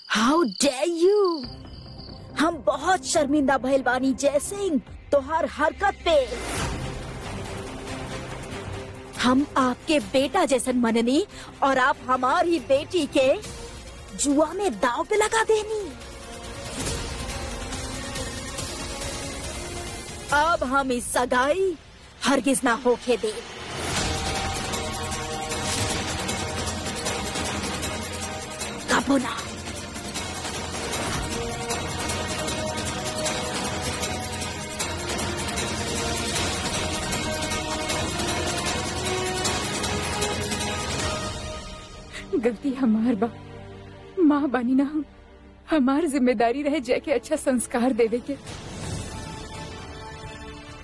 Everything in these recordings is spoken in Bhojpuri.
How dare you. हम बहुत शर्मिंदा भइल बानी जय सिंह तोहार हरकत पे। हम आपके बेटा जैसन मननी और आप हमारी बेटी के जुआ में दांव पे लगा देनी। अब हम इस सगाई हरगिज ना होके दे। कबो ना। गलती हमार बा, माँ बानी ना हम। हमार जिम्मेदारी रहे जय के अच्छा संस्कार देवे के।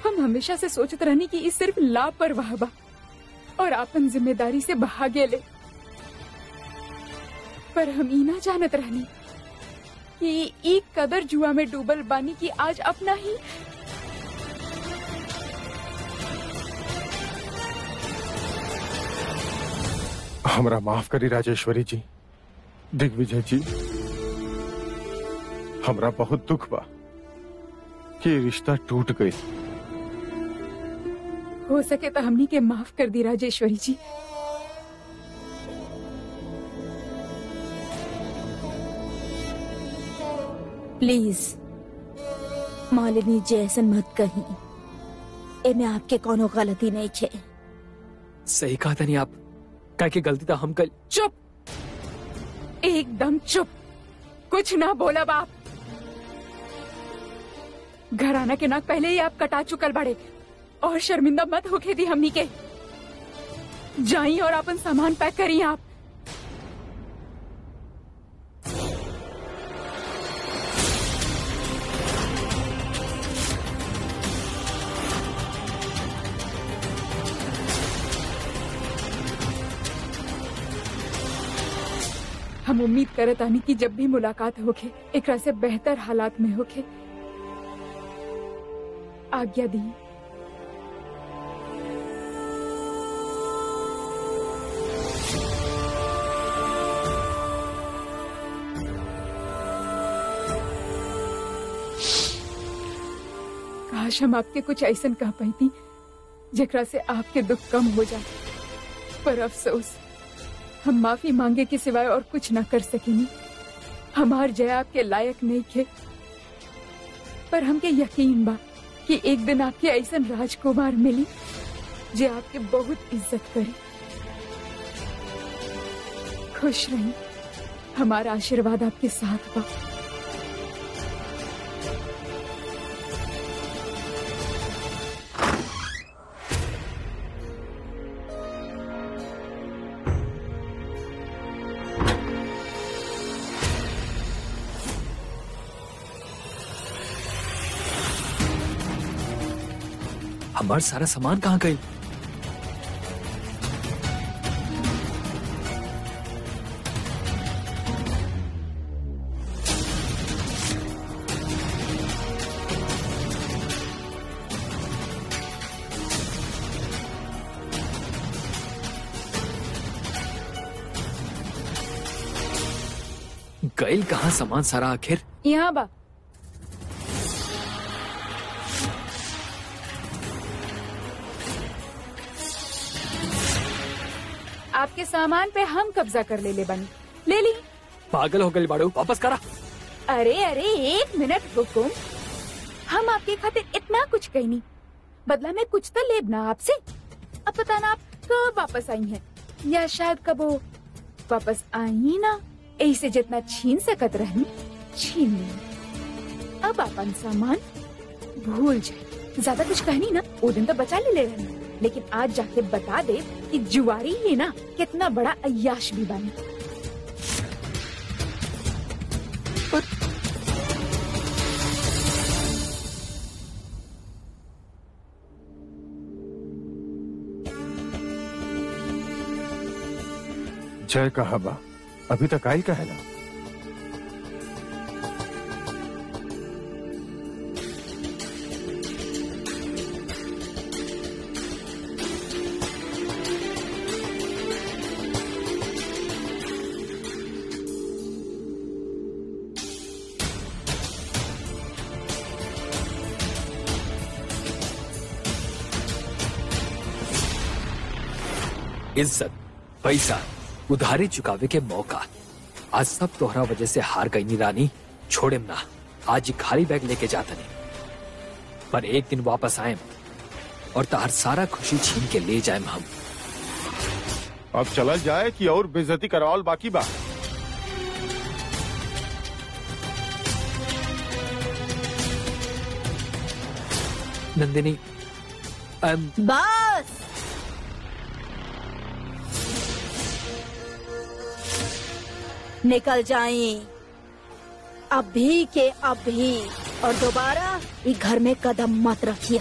हम हमेशा से सोचत रहनी कि इस सिर्फ लापरवाह बा और आपन जिम्मेदारी से भागे ले, पर हम ई ना जानत रहनी कि ई कदर जुआ में डूबल बानी कि आज अपना ही हमरा माफ करी राजेश्वरी जी, दिग्विजय जी। हमरा बहुत दुख बा कि रिश्ता टूट गई। हो सके तो हमनी के माफ कर दी राजेश्वरी जी। प्लीज मालिनी जैसन मत कही। एमे आपके कोनो गलती नहीं खे। सही कहा था नहीं आप, क्या की गलती था हम कल। चुप, एकदम चुप, कुछ ना बोला बाप। घराना के नाक पहले ही आप कटा चुकल बड़े और शर्मिंदा मत होके दी हमनी के। जाई और अपन सामान पैक करी आप। हम उम्मीद करत आनी कि जब भी मुलाकात होके एकरा से बेहतर हालात में होके। आज्ञा दी। काश हम आपके कुछ ऐसा कह पाती जेकरा से आपके दुख कम हो जाए, पर अफसोस हम माफी मांगे के सिवाय और कुछ ना कर सकेनी। हमार जय आपके लायक नहीं थे, पर हमके यकीन बा कि एक दिन आपके ऐसा राजकुमार मिली जे आपके बहुत इज्जत करे। खुश रही, हमारा आशीर्वाद आपके साथ बा। हमारा सारा सामान कहाँ गई? गई कहाँ सामान सारा आखिर? यहाँ बा। आपके सामान पे हम कब्जा कर ले बनी। ले ली। पागल हो गई बाड़ू, वापस करा। अरे अरे एक मिनट हुकुम, हम आपके खातिर इतना कुछ कही नहीं, बदला में कुछ तो लेब ना आपसे। अब पता ना आप कब वापस आई हैं, या शायद कब वो वापस आई ना, ऐसे जितना छीन सकत रहनी छीन ली। अब अपन सामान भूल जाए। ज्यादा कुछ कहनी ना, वो दिन तो बचा ले रहनी, लेकिन आज जाके बता दे कि जुआरी ही ना कितना बड़ा अय्याश भी बने। जय कहा बा, अभी तक आई कहे ना। इज्जत, पैसा, उधारी चुकावे के मौका। आज सब तोहरा वजह से हार गई नी रानी। छोड़ेम ना, आज ही खाली बैग लेके जाता नहीं, पर एक दिन वापस आएम और तार सारा खुशी छीन के ले जाएम हम। अब चला जाए कि और बेइज्जती करवाल बाकी बा। नंदिनी, बस निकल जाएं अभी के अभी, और दोबारा इस घर में कदम मत रखिए।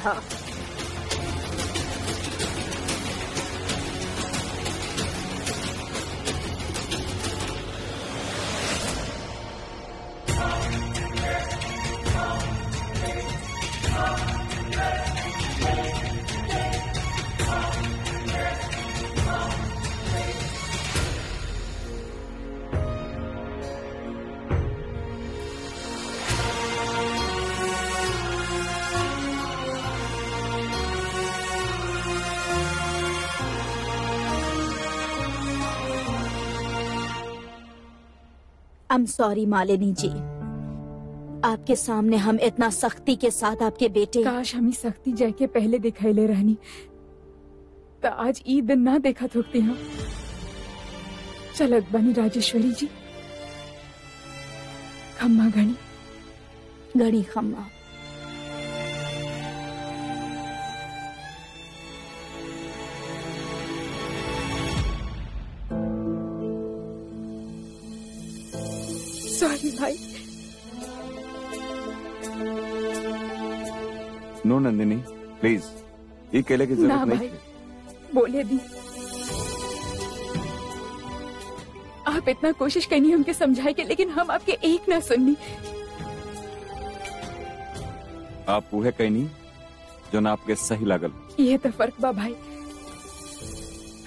I am sorry Malini ji, आपके सामने हम इतना सख्ती के साथ आपके बेटे। काश हम सख्ती जाके पहले दिखाईले रहनी, तो आज ई दिन ना देखा थोकती हम। चलत बनी राजेश्वरी जी, खम्मा घनी घड़ी खम्मा। सॉरी भाई। नो नंदिनी, प्लीज, ये केले की ना जरूरत नहीं भाई, थी। बोले दी। आप इतना कोशिश करनी हमके समझाए के, लेकिन हम आपके एक ना सुननी। आप वह कहनी जो ना आपके सही लागल। ये तो फर्क बा भाई,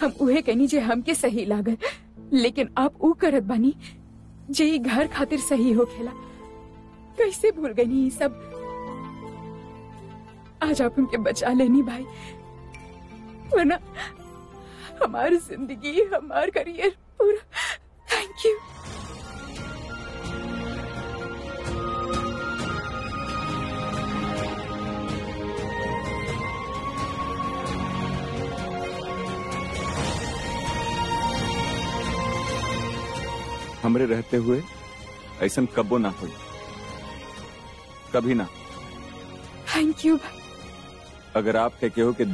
हम उहे कहनी जे हमके सही लागल, लेकिन आप ऊ करत बानी जे ई घर खातिर सही हो खेला। कैसे भूल गई ये सब। आज आप हमके बचा लेनी भाई, वरना हमारी जिंदगी, हमार करियर पूरा। Thank you. हमरे रहते हुए ऐसा कबो ना हुई, कभी ना। थैंक यू भाई। अगर आप कहते हो कि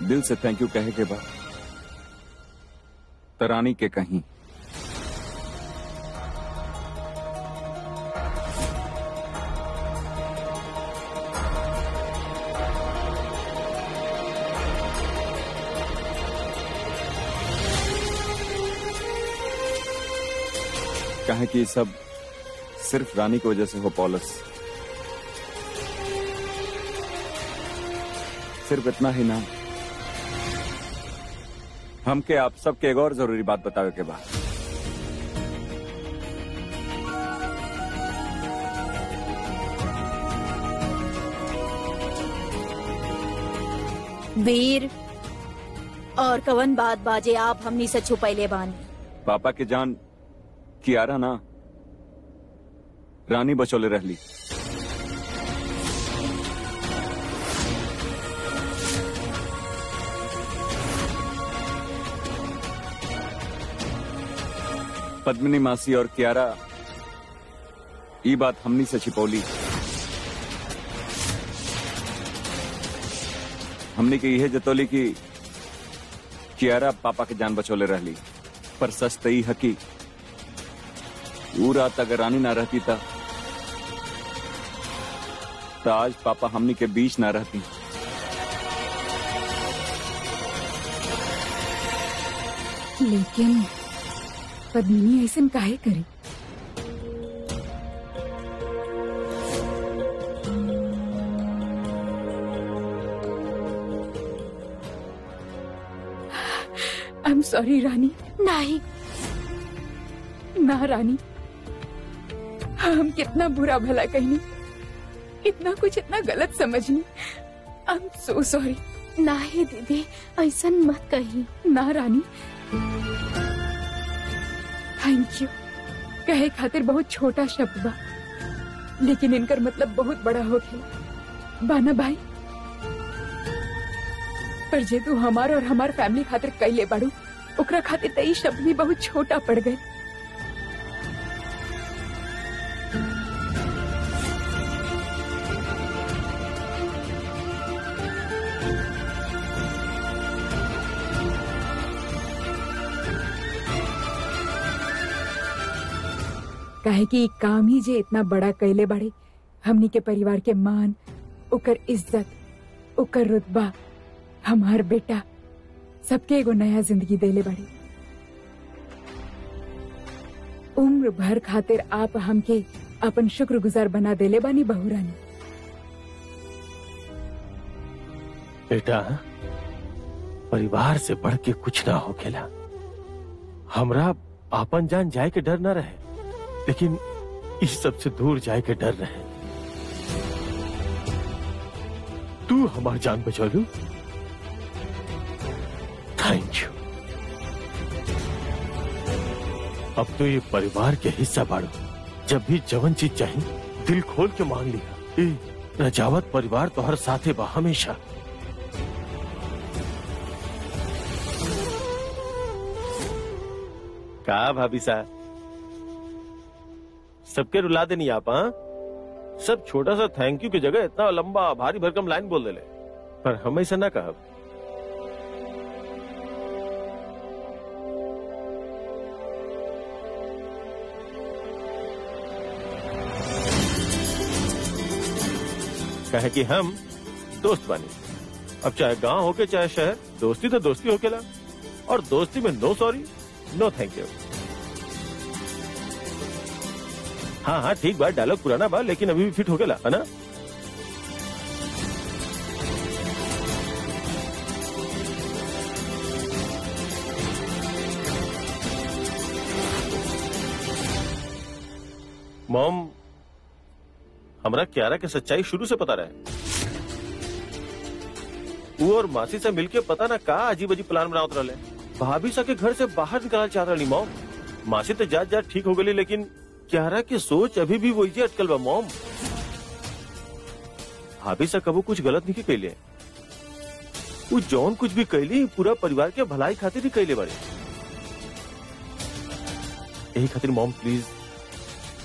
दिल से थैंक यू कहे के बाद, तरानी के कहीं। कहे कि सब सिर्फ रानी की वजह से हो पॉलस। सिर्फ इतना ही ना, हमके आप सबके एक और जरूरी बात बतावे के बाद। वीर, और कवन बात बाजे आप हमनी से छुपैले बानी। पापा की जान कियारा ना रानी बचोले रहली। पद्मिनी मासी और कियारा ये बात हमनी से छिपौली। हमनी के यह जतौली की कियारा पापा के जान बचोले रहली, पर सच तो हकी वो रात अगर रानी ना रहती था तो आज पापा हमनी के बीच ना रहती। लेकिन पद्मिनी ऐसे काहे करी? आई एम सॉरी रानी। नहीं, ना रानी, हम कितना बुरा भला कहनी, इतना कुछ इतना गलत समझनी। I am so sorry. ना ही दीदी, ऐसा मत कही। ना रानी, थैंक यू कहे खातिर बहुत छोटा शब्द बा, लेकिन इनकर मतलब बहुत बड़ा हो गया बाना भाई। पर जे तू हमार और हमार फैमिली खातिर कैले बाड़ू, ओकरा खातिर तई शब्द भी बहुत छोटा पड़ गए। काहे कि ई काम ही जे इतना बड़ा कैले बाड़े, हमनी के परिवार के मान, ओकर इज्जत, ओकर रुतबा, हमार बेटा सबके एगो नया जिंदगी देले बाड़ी। उम्र भर खातिर आप हमके अपन शुक्रगुजार बना देले बानी बहू रानी। बेटा, परिवार से बढ़ के कुछ ना हो खेला। हमरा आपन जान जाए के डर ना रहे, लेकिन इस सब से दूर जाए के डर रहे। तू हमार जान बचौलू, थैंक यू। अब तो ये परिवार के हिस्सा बाड़ो। जब भी जवन चीज चाहिए दिल खोल के मांग लिया। ए, रजावत परिवार तो हर साथे बा हमेशा। का भाभी साहब, सबके रुला देनी आप? हाँ, सब छोटा सा थैंक यू की जगह इतना लंबा भारी भरकम लाइन बोल देले, पर हम ऐसा ना कहा। कहे कि हम दोस्त बानी। अब चाहे गांव हो के चाहे शहर, दोस्ती तो दोस्ती हो केला, और दोस्ती में नो सॉरी नो थैंक यू। हाँ हाँ ठीक बा, डायलॉग पुराना बा लेकिन अभी भी फिट हो गया है ना। मॉम, हमरा क्यारा के सच्चाई शुरू से पता रहे। वो और मासी से मिलके पता ना का अजीब अजीब प्लान बनावत रहे। भाभी सा के घर से बाहर निकाल चाह रही मॉम। मासी तो जात जात ठीक हो गई, लेकिन क्यारा की सोच अभी भी वही अटकल बा मॉम। भाभी सा कबू कुछ गलत नहीं कैले। वो जौन कुछ भी कैली पूरा परिवार के भलाई खातिर ही कैले बारे। यही खातिर मॉम प्लीज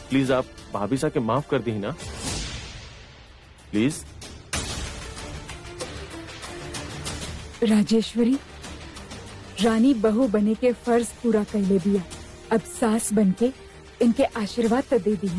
प्लीज आप भाभी सा के माफ कर दी ना प्लीज। राजेश्वरी, रानी बहू बने के फर्ज पूरा कैले दिया, अब सास बनके इनके आशीर्वाद तो दे दी।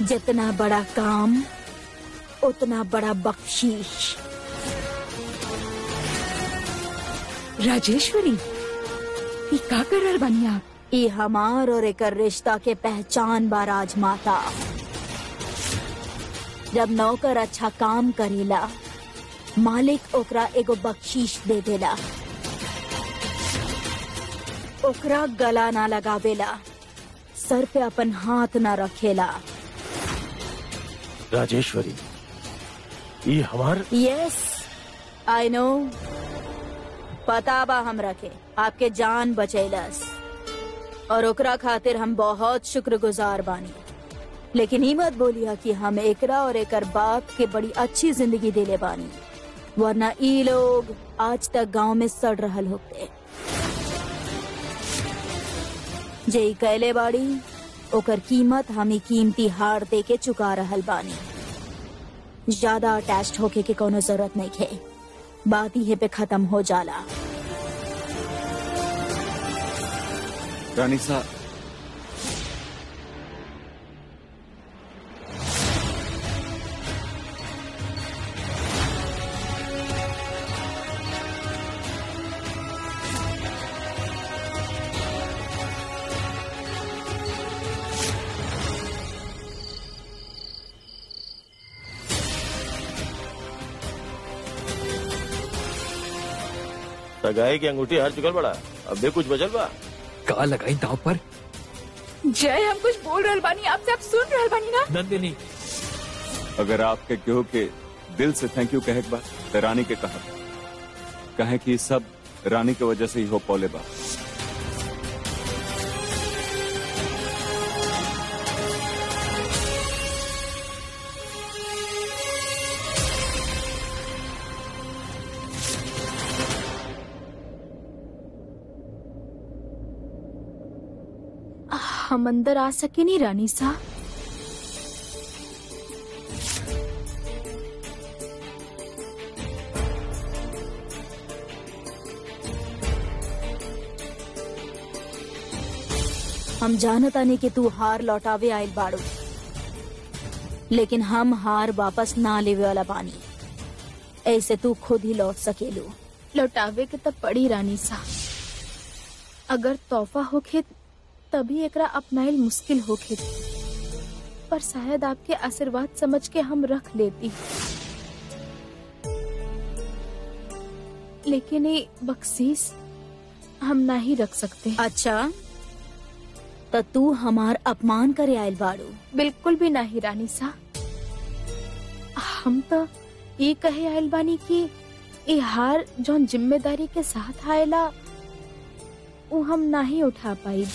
जितना बड़ा काम उतना बड़ा बख्शीश। राजेश्वरी, ये का कर रहल बानी आप? ई हमार और एकर रिश्ता के पहचान बा राजमाता। जब नौकर अच्छा काम करेला, मालिक ओकरा एगो बख्शीश दे देला। ओकरा गला ना लगावेला, सर पे अपन हाथ ना रखेला। राजेश्वरी, ये हमार यस आई नो, पता बा हमरा के आपके जान बचैलस और ओकरा खातिर हम बहुत शुक्रगुजार बानी। लेकिन ही मत बोलिया कि हम एकरा और एकर बाप के बड़ी अच्छी जिंदगी देले बानी, वरना ई लोग आज तक गांव में सड़ रहल होते। जे ई कैले बाड़ी ओकर कीमत हमें कीमती हार दे के चुका रहल बानी। ज्यादा अटैच्ड होके के कोनो जरूरत नहीं है, बात ही पे खत्म हो जाला। रानी साहब, सगाई की अंगूठी हार चुकल बड़ा, अब भी कुछ बचल बा। का लगाई दाव पर? जय, हम कुछ बोल रहल बानी, आपसे आप सुन रहल बानी ना? नंदिनी, अगर आपके केहू के दिल से थैंक यू कहे के बा तो रानी के कहे कि सब रानी के वजह से ही हो पौले बा। हम अंदर आ सके नहीं रानी सा? हम जानत आने कि तू हार लौटावे आयल बाड़ू, लेकिन हम हार वापस ना लेवे वाला बानी। ऐसे तू खुद ही लौट सकेलू। लौटावे के तब पड़ी रानी सा। अगर तोहफा होखे तभी एकरा अपनाइल मुश्किल होखे, पर शायद आपके आशीर्वाद समझ के हम रख लेती। लेकिन ये बख्शीश हम ना ही रख सकते। अच्छा, तो तू हमार अपमान करे आयल बाड़ू? बिल्कुल भी नहीं रानी सा। हम तो ये कहे आयल बानी कि ये हार जौन जिम्मेदारी के साथ आयला वो हम ना ही उठा पाई।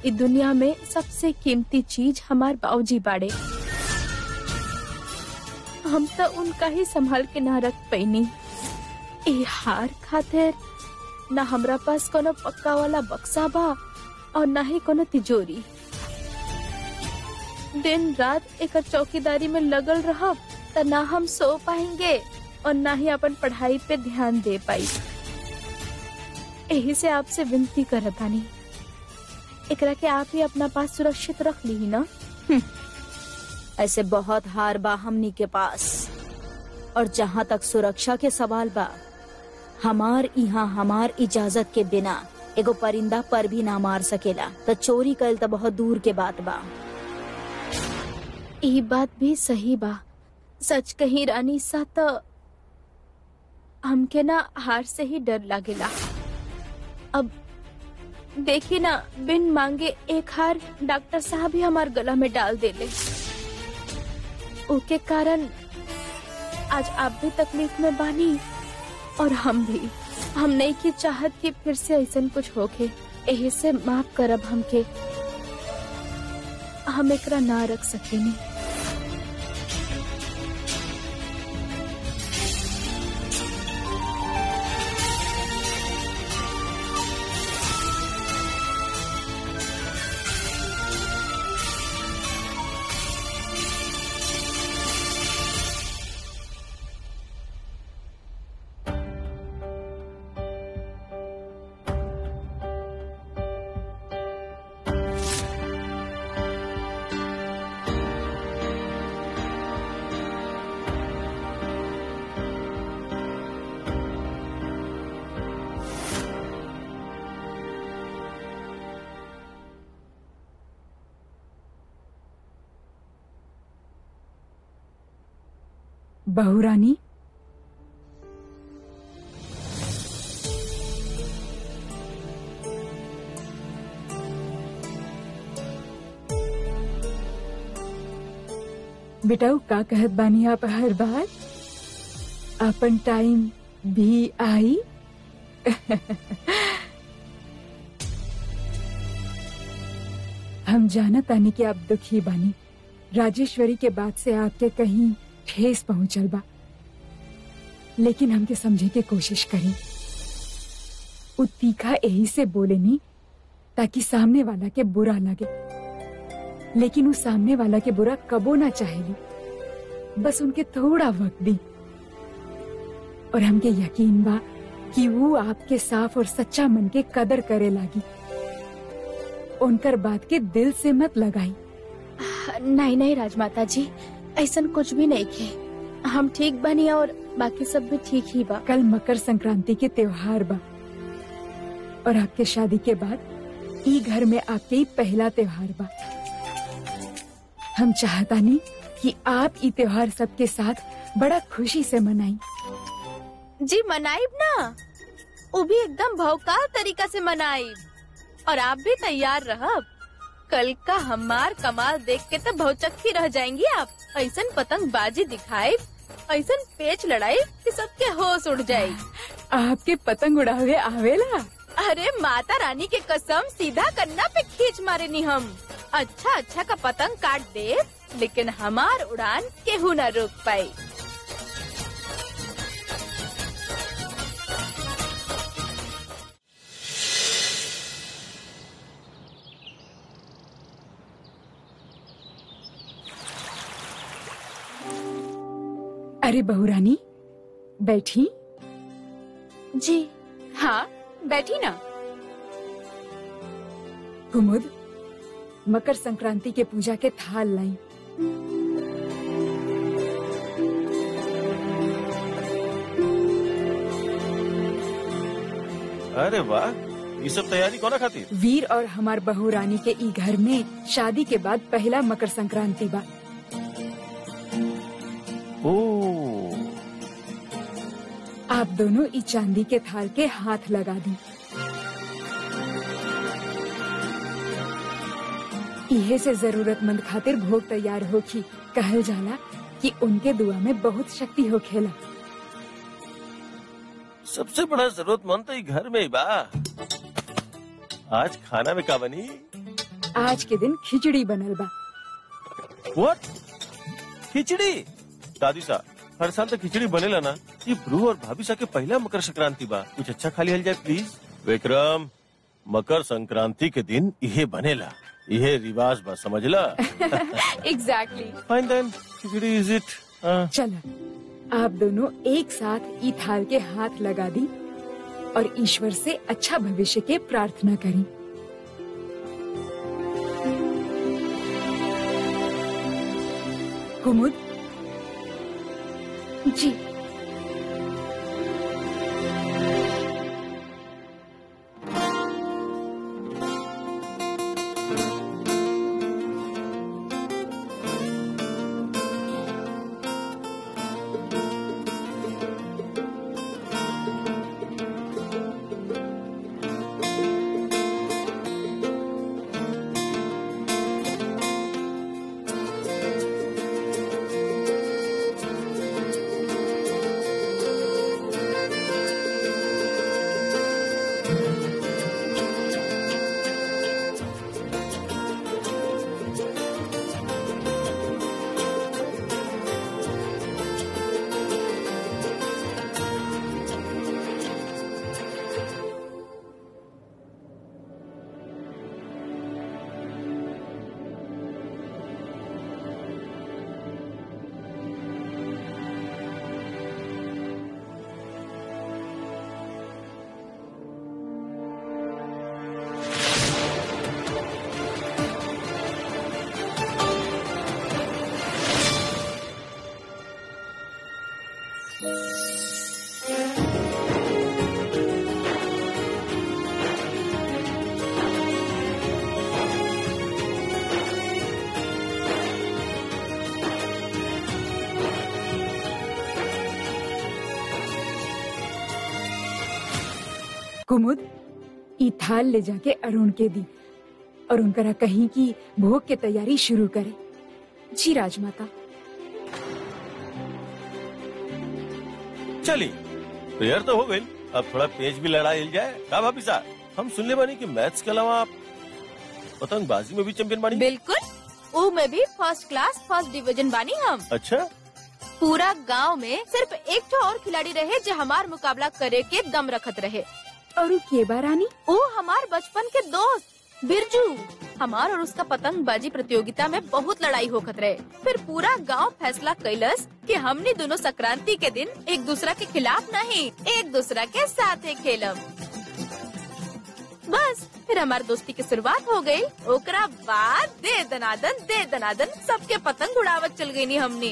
इस दुनिया में सबसे कीमती चीज हमार बाबूजी बाड़े, हम तो उनका ही संभाल के ना रख पैनी। ए हार खातिर ना हमरा पास कोनो पक्का वाला बक्सा बा और ना ही कोनो तिजोरी। दिन रात एक चौकीदारी में लगल रहा तो ना हम सो पाएंगे और ना ही अपन पढ़ाई पे ध्यान दे पाई। यही से आपसे विनती करत बानी, एकरा के आप ही अपना पास सुरक्षित रख ली ना। ऐसे बहुत हार बा हमनी के पास, और जहाँ तक सुरक्षा के सवाल बा, हमार यहाँ हमार इजाजत के बिना एगो परिंदा पर भी ना मार सकेला। तो चोरी कल तो बहुत दूर के बात बा। ये बात भी सही बा। सच कही रानी सा तो हमके ना हार से ही डर लागेला। अब देखी ना, बिन मांगे एक हार डॉक्टर साहब ही हमार गला में डाल देले। उसके कारण आज आप भी तकलीफ में बानी और हम भी। हम नहीं की चाहत कि फिर से ऐसा कुछ होके, यही से माफ करब हमके। हम एकरा ना रख सकेनी। बहू रानी, बेटाऊ का कहत बानी आप हर बार? अपन टाइम भी आई। हम जानत आनी कि आप दुखी बानी, राजेश्वरी के बाद से आपके कहीं ठेस पहुंचल बा, लेकिन हमके समझे के कोशिश करी। उ तीखा यही से बोले नी ताकि सामने वाला के बुरा लगे, लेकिन उस सामने वाला के बुरा कबो ना चाहेली, बस उनके थोड़ा वक्त दी। और हमके यकीन बा कि वो आपके साफ और सच्चा मन के कदर करे लागी। उनकर बात के दिल से मत लगाई। नहीं नहीं राजमाता जी, ऐसा कुछ भी नहीं के। हम ठीक बनी और बाकी सब भी ठीक ही बा। कल मकर संक्रांति के त्योहार बा और आपके शादी के बाद ई घर में आपके ही पहला त्योहार बा। हम चाहता नहीं कि आप ई त्योहार सबके साथ बड़ा खुशी से मनाई। जी मनाइब ना, वो भी एकदम भौकाल तरीका से मनाइब। और आप भी तैयार रहब। कल का हमार कमाल देख के तो भौचक्की रह जाएंगी आप। ऐसन पतंगबाजी दिखाई, ऐसन पेच लड़ाई कि सबके होश उड़ जाये। आपके पतंग उड़ावे आवेला? अरे माता रानी के कसम, सीधा कन्ना पे खींच मारे नी हम। अच्छा का पतंग काट दे, लेकिन हमार उड़ान केहू न रोक पाई। अरे बहुरानी, बैठी। जी हाँ बैठी ना। कुमुद, मकर संक्रांति के पूजा के थाल लाई। अरे वाह, ये सब तैयारी कौन खाती? वीर और हमार बहुरानी के ई घर में शादी के बाद पहला मकर संक्रांति बा। ओ, आप दोनों ई चांदी के थाल के हाथ लगा दी। इहे से जरूरतमंद खातिर भोग तैयार होखी। कहल जाला कि उनके दुआ में बहुत शक्ति होखेला। सबसे बड़ा जरूरतमंद तो ये घर में ही बा। आज खाना में का बनी? आज के दिन खिचड़ी बनल बा। What? खिचड़ी? दादी सा, हर साल तो खिचड़ी बनेला ना। ये ब्रू और भाभी सा के पहला मकर संक्रांति बा, कुछ अच्छा खा लिया जाए प्लीज। विक्रम, मकर संक्रांति के दिन यह बनेला, यह रिवाज बा, समझला? Exactly. Fine then, khichdi is it. चलो, आप दोनों एक साथ ई थाल के हाथ लगा दी और ईश्वर से अच्छा भविष्य के प्रार्थना करें। कुमुद जी। कुमुद, ई थाल ले जाके अरुण के दी और उनकरा कहीं की भोग के तैयारी शुरू करे। जी राजमाता। चली, प्रेयर तो हो गई, अब थोड़ा पेज भी लड़ा हिल जाए। का भाभी साहब, हम सुनने बानी कि मैथ्स के अलावा आप पतंगबाजी में भी चैंपियन बानी। बिल्कुल, ऊ में भी फर्स्ट क्लास फर्स्ट डिवीजन बानी हम। अच्छा, पूरा गांव में सिर्फ एक ठो और खिलाड़ी रहे जो हमार मुकाबला करे के दम रखत रहे। और उ के बा रानी? वो हमार बचपन के दोस्त बिरजू। हमार और उसका पतंगबाजी प्रतियोगिता में बहुत लड़ाई होखत रहे। फिर पूरा गांव फैसला कैलस कि हमने दोनों संक्रांति के दिन एक दूसरा के खिलाफ नहीं, एक दूसरा के साथ खेलब। बस फिर हमार दोस्ती की शुरुआत हो गई। ओकरा बाद दे दनादन सबके पतंग उड़ावत चल गई नी हमने।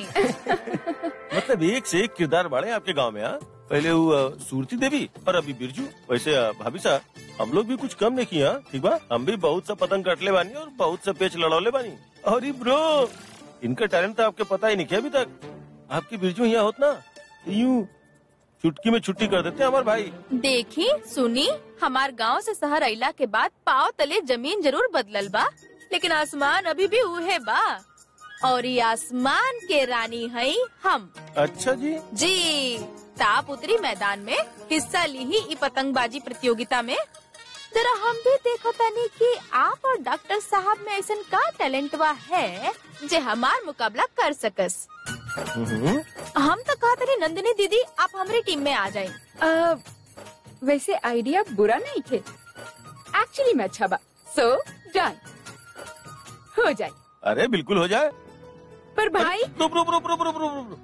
मतलब एक से एक किरदार बाड़े आपके गांव में। हाँ, पहले वो सूरती देवी और अभी बिरजू। वैसे भाभी साहब, हम लोग भी कुछ कम नहीं किया, ठीक बा? हम भी बहुत सा पतंग कटले बानी और बहुत सा पेच लड़ौले बानी। और ब्रो, इनका टैलेंट तो आपके पता ही नहीं किया अभी तक। आपकी बिरजू यहाँ होत ना, यूं चुटकी में छुट्टी कर देते हमारे भाई। देखी सुनी, हमार गांव से शहर अइला के बाद पाव तले जमीन जरूर बदलल बा, लेकिन आसमान अभी भी उहे बा। और ये आसमान के रानी है हम। अच्छा जी। जी, ताप उतरी मैदान में हिस्सा ली ही ई पतंगबाजी प्रतियोगिता में। जरा हम भी देखो तनी कि आप और डॉक्टर साहब में ऐसा का टैलेंटवा है जे हमार मुकाबला कर सकस। हम तो कहा तनी नंदिनी दीदी आप हमारी टीम में आ जाए। वैसे आइडिया बुरा नहीं थे, एक्चुअली में अच्छा बा। सो डन, हो जाए। अरे बिल्कुल हो जाए। पर भाई रुक।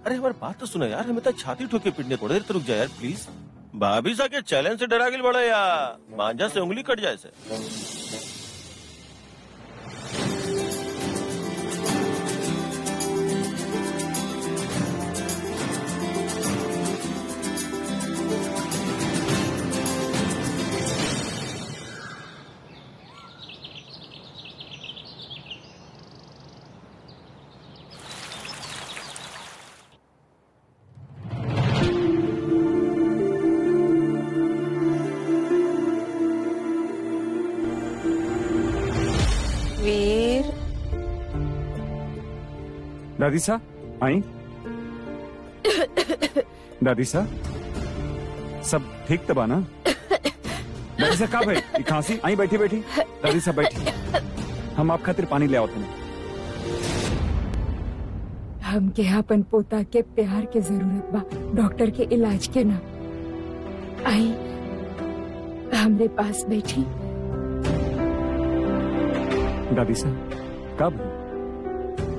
अरे हमारी बात तो सुना यार, हमें तो छाती ठोके पीटने पड़े। तो रुक जा यार प्लीज। भाभी सा के चैलेंज से डरा गिल बड़ा या मांझा से उंगली कट जाए से। दादी सा आई। दादी सा सब ठीक तबा ना? दादी सा का भाई खांसी आई? बैठी बैठी दादी सा बैठी, हम आप खातिर पानी ले आओ। तुम हम के अपन पोता के प्यार के जरूरत बा, डॉक्टर के इलाज के ना। आई हमरे पास बैठी। दादी सा कब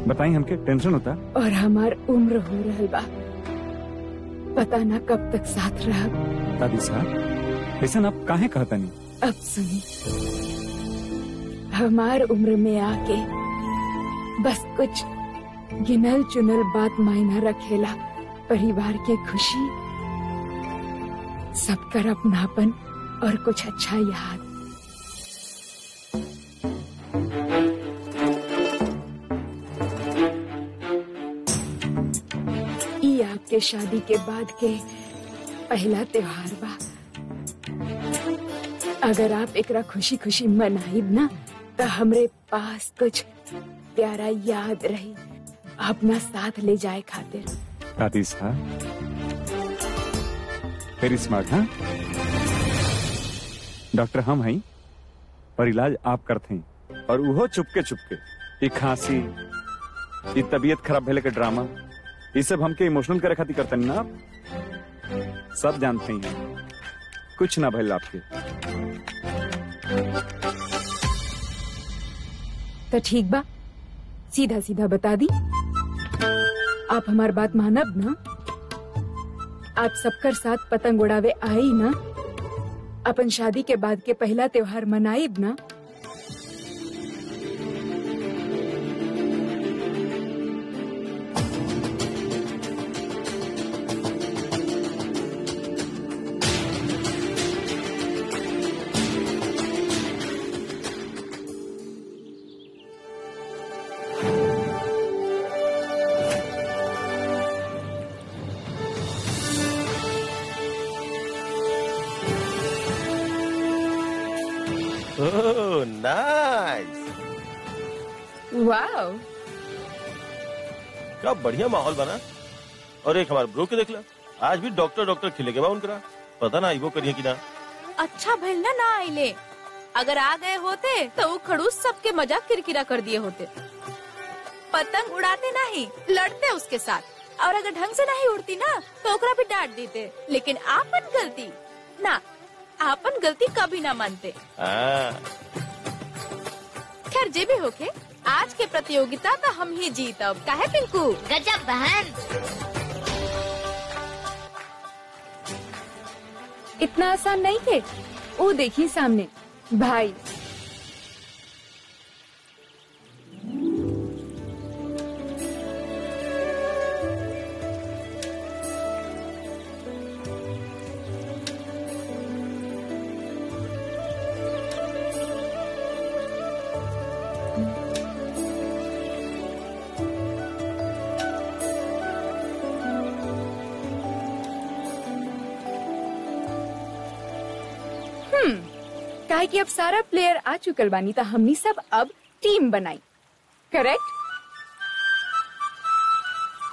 बताई, हमके टेंशन होता। और हमार उम्र हो रहल बा, पता ना कब तक साथ रह। दादी साहब ऐसा आप काहे कहता नहीं? अब सुनी, हमार उम्र में आके बस कुछ गिनल चुनल बात मायना रखेला। परिवार के खुशी, सबकर अपनापन और कुछ अच्छा याद। आपके शादी के बाद के पहला त्योहार बा। अगर आप एकरा खुशी खुशी मनाइब ना, तो हमरे पास कुछ प्यारा याद रही अपना साथ ले जाए खातिर। दादी साहब वेरी स्मार्ट। हाँ, डॉक्टर हम हैं और इलाज आप करते हैं, और वो चुपके चुपके। ये खांसी, ये तबीयत खराब भेले के ड्रामा, ये सब हमके इमोशनल करे खातिर करते ना। आप सब जानते हैं कुछ ना भइल आपके। तो ठीक बा, सीधा सीधा बता दी। आप हमार बात मानब ना? आप सबकर साथ पतंग उड़ावे आई ना? अपन शादी के बाद के पहला त्योहार मनाइब ना? ओह नाइस, वाओ, क्या बढ़िया माहौल बना। और एक हमारे ब्रो के देख ला, आज भी डॉक्टर खिले के बा उनकरा। पता ना वो करिए कि ना। अच्छा भइल ना आइले। अगर आ गए होते तो वो खड़ूस सबके मजाक किरकिरा कर दिए होते। पतंग उड़ाते नहीं, लड़ते उसके साथ। और अगर ढंग से नहीं उड़ती ना तो ओकरा भी डांट देते। लेकिन आपन गलती ना, आपन गलती कभी ना मानते। खैर जे भी होके, आज के प्रतियोगिता तो हम ही जीतब। काहे पिंकू? गजब बहन। इतना आसान नहीं थे। वो देखिए सामने भाई। काहे कि अब सारा प्लेयर आ चुकल बानी तो हमनी सब अब टीम बनाई। करेक्ट?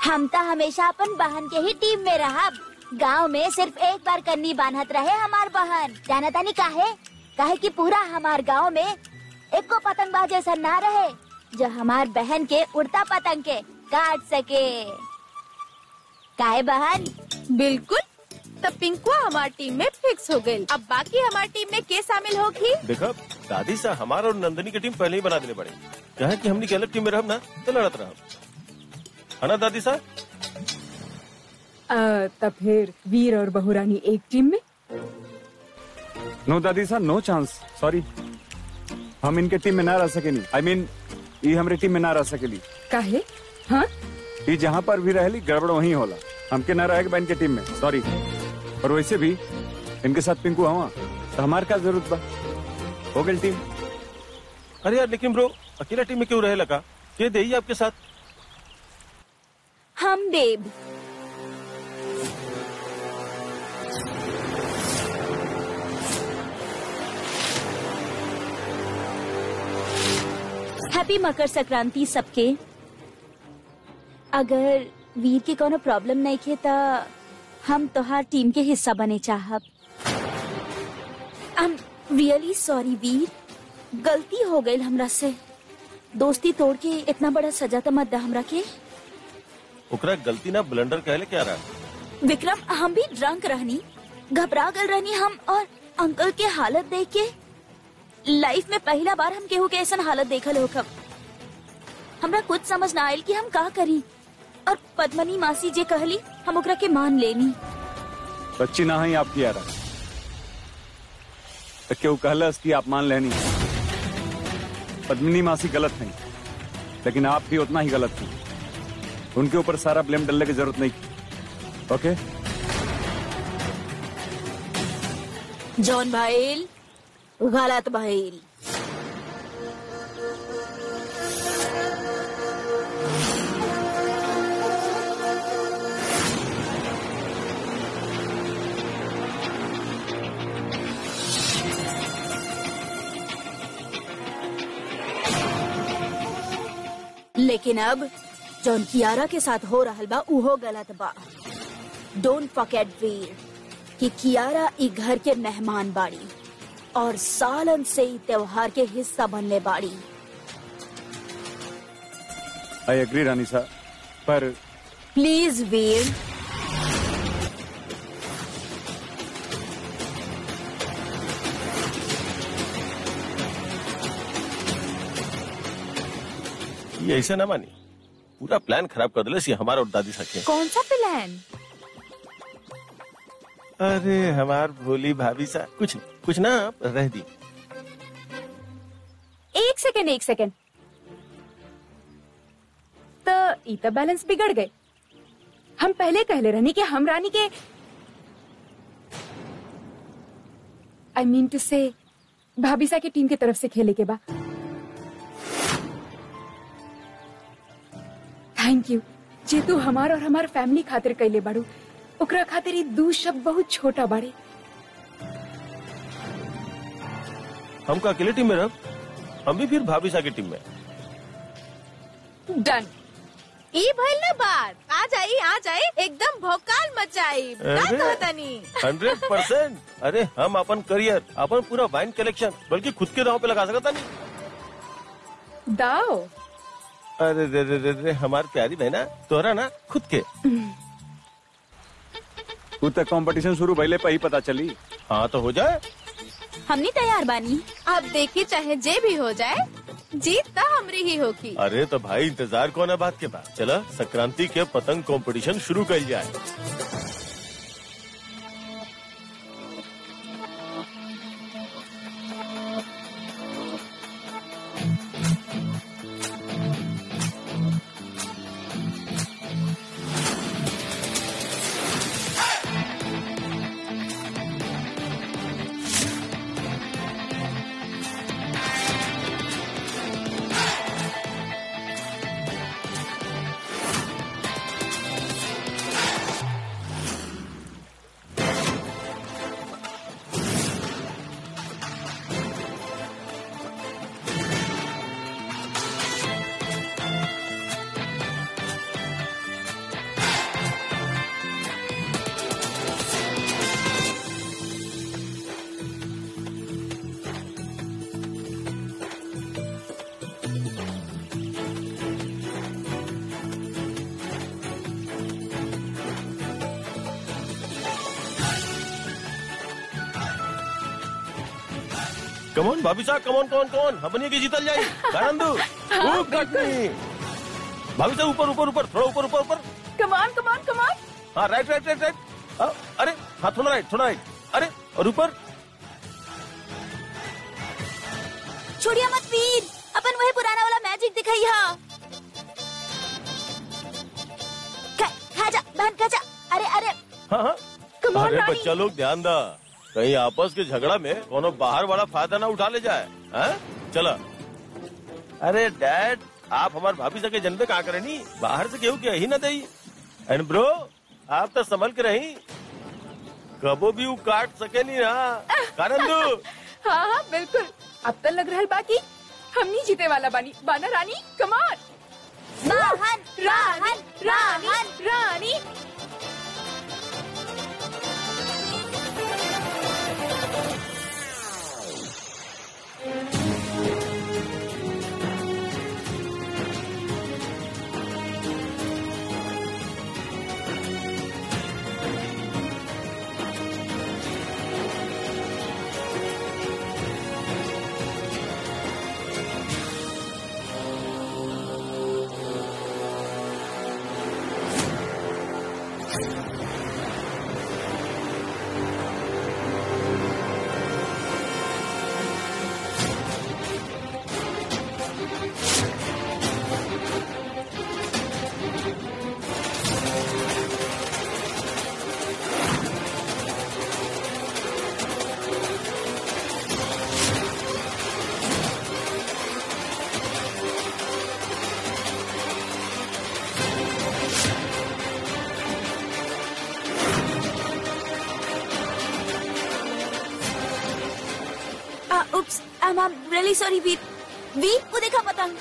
हम तो हमेशा अपन बहन के ही टीम में रहा। गांव में सिर्फ एक बार कन्नी बांधत रहे हमार बहन। जाना तानी काहे? काहे कि पूरा हमार गांव में एक को पतंगबाज ऐसा ना रहे जो हमार बहन के उड़ता पतंग के काट सके। काहे बहन? बिल्कुल। तब पिंकुआ हमारी टीम में फिक्स हो गई। अब बाकी हमारी टीम में के शामिल होगी? देखो दादी सा हमारा और नंदनी की टीम पहले ही बना देने पड़े। क्या है कि हमने की अलग टीम में रह ना तो लड़त रहा है ना दादी सा? तब फिर वीर और बहुरानी एक टीम में? नो दादी सा, नो चांस। सॉरी, हम इनके टीम में ना रह सकेनी। I mean, ये हमारे टीम में ना रह सकेली। काहे? हाँ? ये जहाँ पर भी रहली गड़बड़ वहीं होला। हमके ना रहेगा इनके टीम में। सॉरी। और वैसे भी इनके साथ पिंकू हुआ तो हमारे क्या जरूरत बा? हो गई टीम। अरे यार लेकिन ब्रो अकेला टीम में क्यों रहे लगा? ये दे आपके साथ। हम देव। हैप्पी मकर संक्रांति सबके। अगर वीर के कोनो प्रॉब्लम नहीं खे तो हम तोहार टीम के हिस्सा बने चाहब। आई एम रियली सॉरी वीर, गलती हो गई हमरा से। दोस्ती तोड़ के इतना बड़ा सजा तो मत दा हमरा के। ओकरा गलती ना ब्लंडर कहले क्या रहा? विक्रम, हम भी ड्रंक रहनी, घबरा गल रहनी हम। और अंकल के हालत देख के लाइफ में पहला बार हम केहू के ऐसा हालत देखल हो। कब हमरा कुछ समझ ना आयल कि हम का करी। और पद्मनी मासी जे कहली हम ओकरा के मान लेनी। बच्ची ना है आपकी यारा तो क्यों कहलस कि आप मान लेनी। पद्मिनी मासी गलत नहीं, लेकिन आप भी उतना ही गलत थी। उनके ऊपर सारा ब्लेम डालने की जरूरत नहीं। ओके जॉन भाईल, गलत भाईल। लेकिन अब जॉन कियारा के साथ हो रहल बा उहो गलत बा। डोंट फॉरगेट वीर कि कियारा ई घर के मेहमान बाड़ी और सालन से ही त्योहार के हिस्सा बनने बाड़ी। आई एग्री रानी साहब, पर प्लीज वीर। ये ऐसे ना मानी, पूरा प्लान खराब कर दिले हमारा और दादी सके। कौन सा प्लान? अरे हमार भोली भाभी सा कुछ ना रह दी। एक सेकेंड। तो इतना बैलेंस बिगड़ गए। हम पहले कहले रहनी कि हम रानी के आई मीन टू से भाभीसा की टीम की तरफ से खेले के बा। थैंक यू जे तू हमार और हमार फैमिली खातिर कैले बाड़ू। ओकरा खातिर ई दू शब्द बहुत छोटा बाड़े। हम का अकेले टीम में रह, हम भी फिर भाभी सा की टीम में। डन। ई भइल ना बात। आ जाई एकदम भौकाल मचाई। अरे, ना तनी 100%। अरे हम अपन करियर, अपन पूरा वाइन कलेक्शन बल्कि खुद के दांव पे लगा सकता नहीं। दाव अरे रे रे रे रे हमार प्यारी बहना तोहरा ना खुद के। तू तक कंपटीशन शुरू भइले पे ही पता चली। हाँ तो हो जाए। हमनी तैयार बानी। आप देखी चाहे जे भी हो जाए, जीत तो हमरी ही होगी। अरे तो भाई इंतजार कौन है बात के बाद। चला संक्रांति के पतंग कंपटीशन शुरू कर जाए। कमोन भाभी साहब, कमोन कौन कौन हमनी की जीतल जाई। गानंदू खूब कटनी। भाभी साहब ऊपर ऊपर ऊपर, थोड़ा ऊपर ऊपर ऊपर। कमान कमान कमान। हाँ राइट राइट राइट राइट। अरे हाँ थोड़ा राइट थोड़ा राइट। अरे और ऊपर। छोड़िया मत वीर, अपन वही पुराना वाला मैजिक दिखाई। हाँ खा जा बहन खा जा। अरे अरे हाँ हाँ। कमान अरे रानी। बच्चा लोग ध्यान दा, कहीं आपस के झगड़ा में कोनो बाहर वाला फायदा ना उठा ले जाए। हाँ चला। अरे डैड आप हमारे भाभी सके जन्मे कहाँ करे नी, बाहर से केहू के ही ना दई। एंड ब्रो आप तो संभल के रही, कबो भी वो काट सके नहीं। हाँ कानंदू। हाँ हाँ बिल्कुल। अब तो लग रहा है बाकी हमनी जीते वाला बानी। बाना रानी कमान। बहन रानी रानी रानी। Oops, I'm really sorry, वीर। वीर वो देखा पतंग।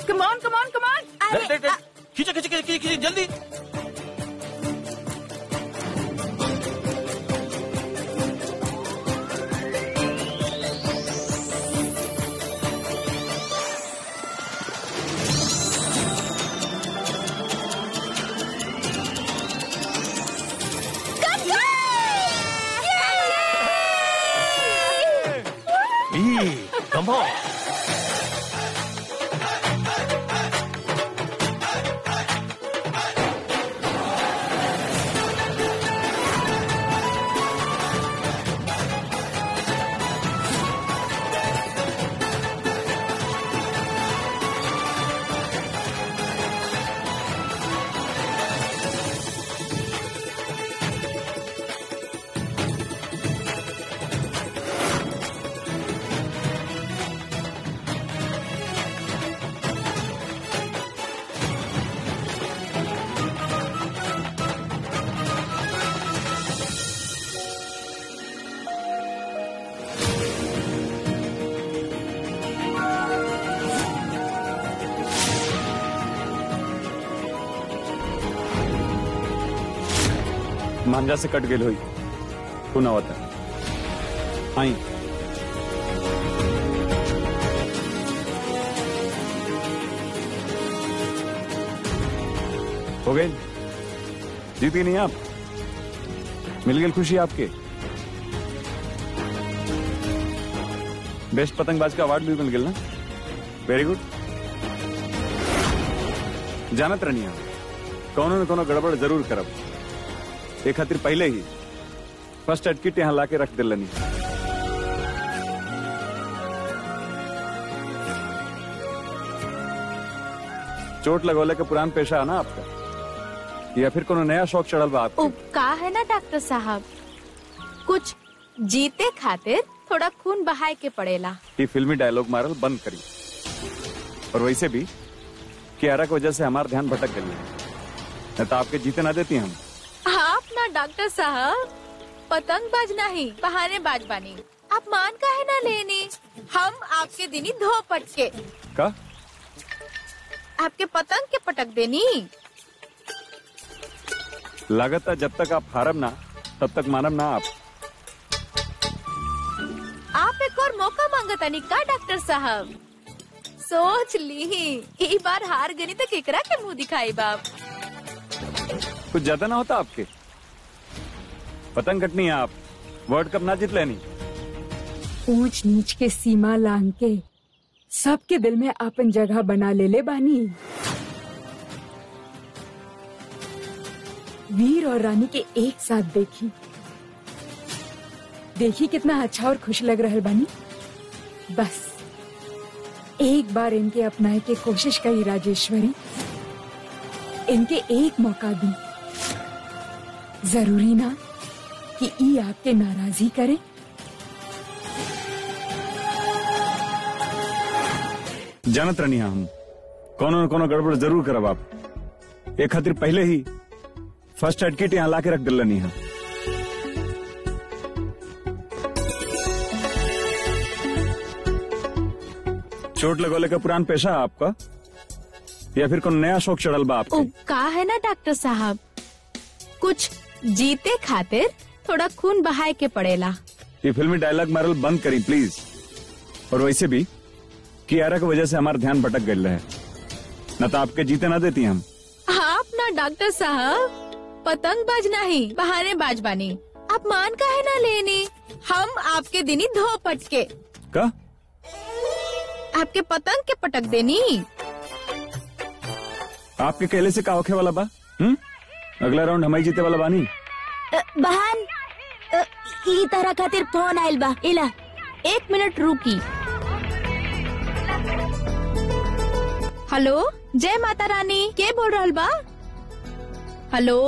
कमान कमान कमान। अरे खींचो खींचो खींचो खींचो जल्दी। Come on. मांजा से कट गेल हुई तू ना होता आई। हो गई, जीती नहीं आप, मिल गई खुशी आपके। बेस्ट पतंगबाज का अवार्ड भी मिल गया ना, वेरी गुड। जानत रहनी आप कोनो न कोनो गड़बड़ जरूर करब, एक खातिर पहले ही फर्स्ट एड किट यहाँ लाके रख दिलनी। चोट लगोले का पुरान पेशा है ना आपका, या फिर कोनो नया शौक चढ़ल बा आपके? का है ना डॉक्टर साहब, कुछ जीते खातिर थोड़ा खून बहाए के पड़ेला। ये फिल्मी डायलॉग मारल बंद करी, और वैसे भी कियारा की वजह से हमारा ध्यान भटक गई है, नहीं तो आपके जीते ना देती हम। आप ना डॉक्टर साहब पतंगबाज नहीं बहानेबाज बानी, आप मान का है ना लेनी। हम आपके दिनी धो पटके का आपके पतंग के पटक देनी। लागत है जब तक आप हारब ना तब तक मानब ना आप। आप एक और मौका मांगता नहीं का डॉक्टर साहब? सोच ली ई बार हार गनी तो केकरा के मुंह दिखाई बाप। कुछ ज्यादा ना होता आपके, पतंग कटनी है आप, वर्ल्ड कप ना जीत लेनी। ऊंच नीच के सीमा लांग के सबके दिल में आपन जगह बना ले बानी। वीर और रानी के एक साथ देखी कितना अच्छा और खुश लग रहा बानी। बस एक बार इनके अपनाए के कोशिश करी राजेश्वरी, इनके एक मौका दी। जरूरी ना कि ई आपके नाराजी करे। जानत रहनी हम कोनो न कोनो गड़बड़ जरूर करब आप, एक खातिर पहले ही फर्स्ट एड किट यहाँ लाके रख दिलनी है। चोट लगोले का पुरान पेशा है आपका, या फिर कोई नया शौक चढ़ल बा आपके? का है ना डॉक्टर साहब, कुछ जीते खातिर थोड़ा खून बहाए के पड़ेला। ये फिल्मी डायलॉग मारल बंद करी प्लीज, और वैसे भी कियारा की वजह से हमारा ध्यान भटक गया है, न तो आपके जीते ना देती हम। आप ना डॉक्टर साहब पतंगबाज नहीं बहानेबाज बानी, आप मान का है ना लेनी। हम आपके दिनी धो पटके का आपके पतंग के पटक देनी। आपके केले से का होखे वाला बा? अगला राउंड हमारी जीते वाला बानी। बहन ई तरह खातिर फोन आयल बा, इला 1 मिनट रुकी। हेलो, जय माता रानी, के बोल रहल बा? हेलो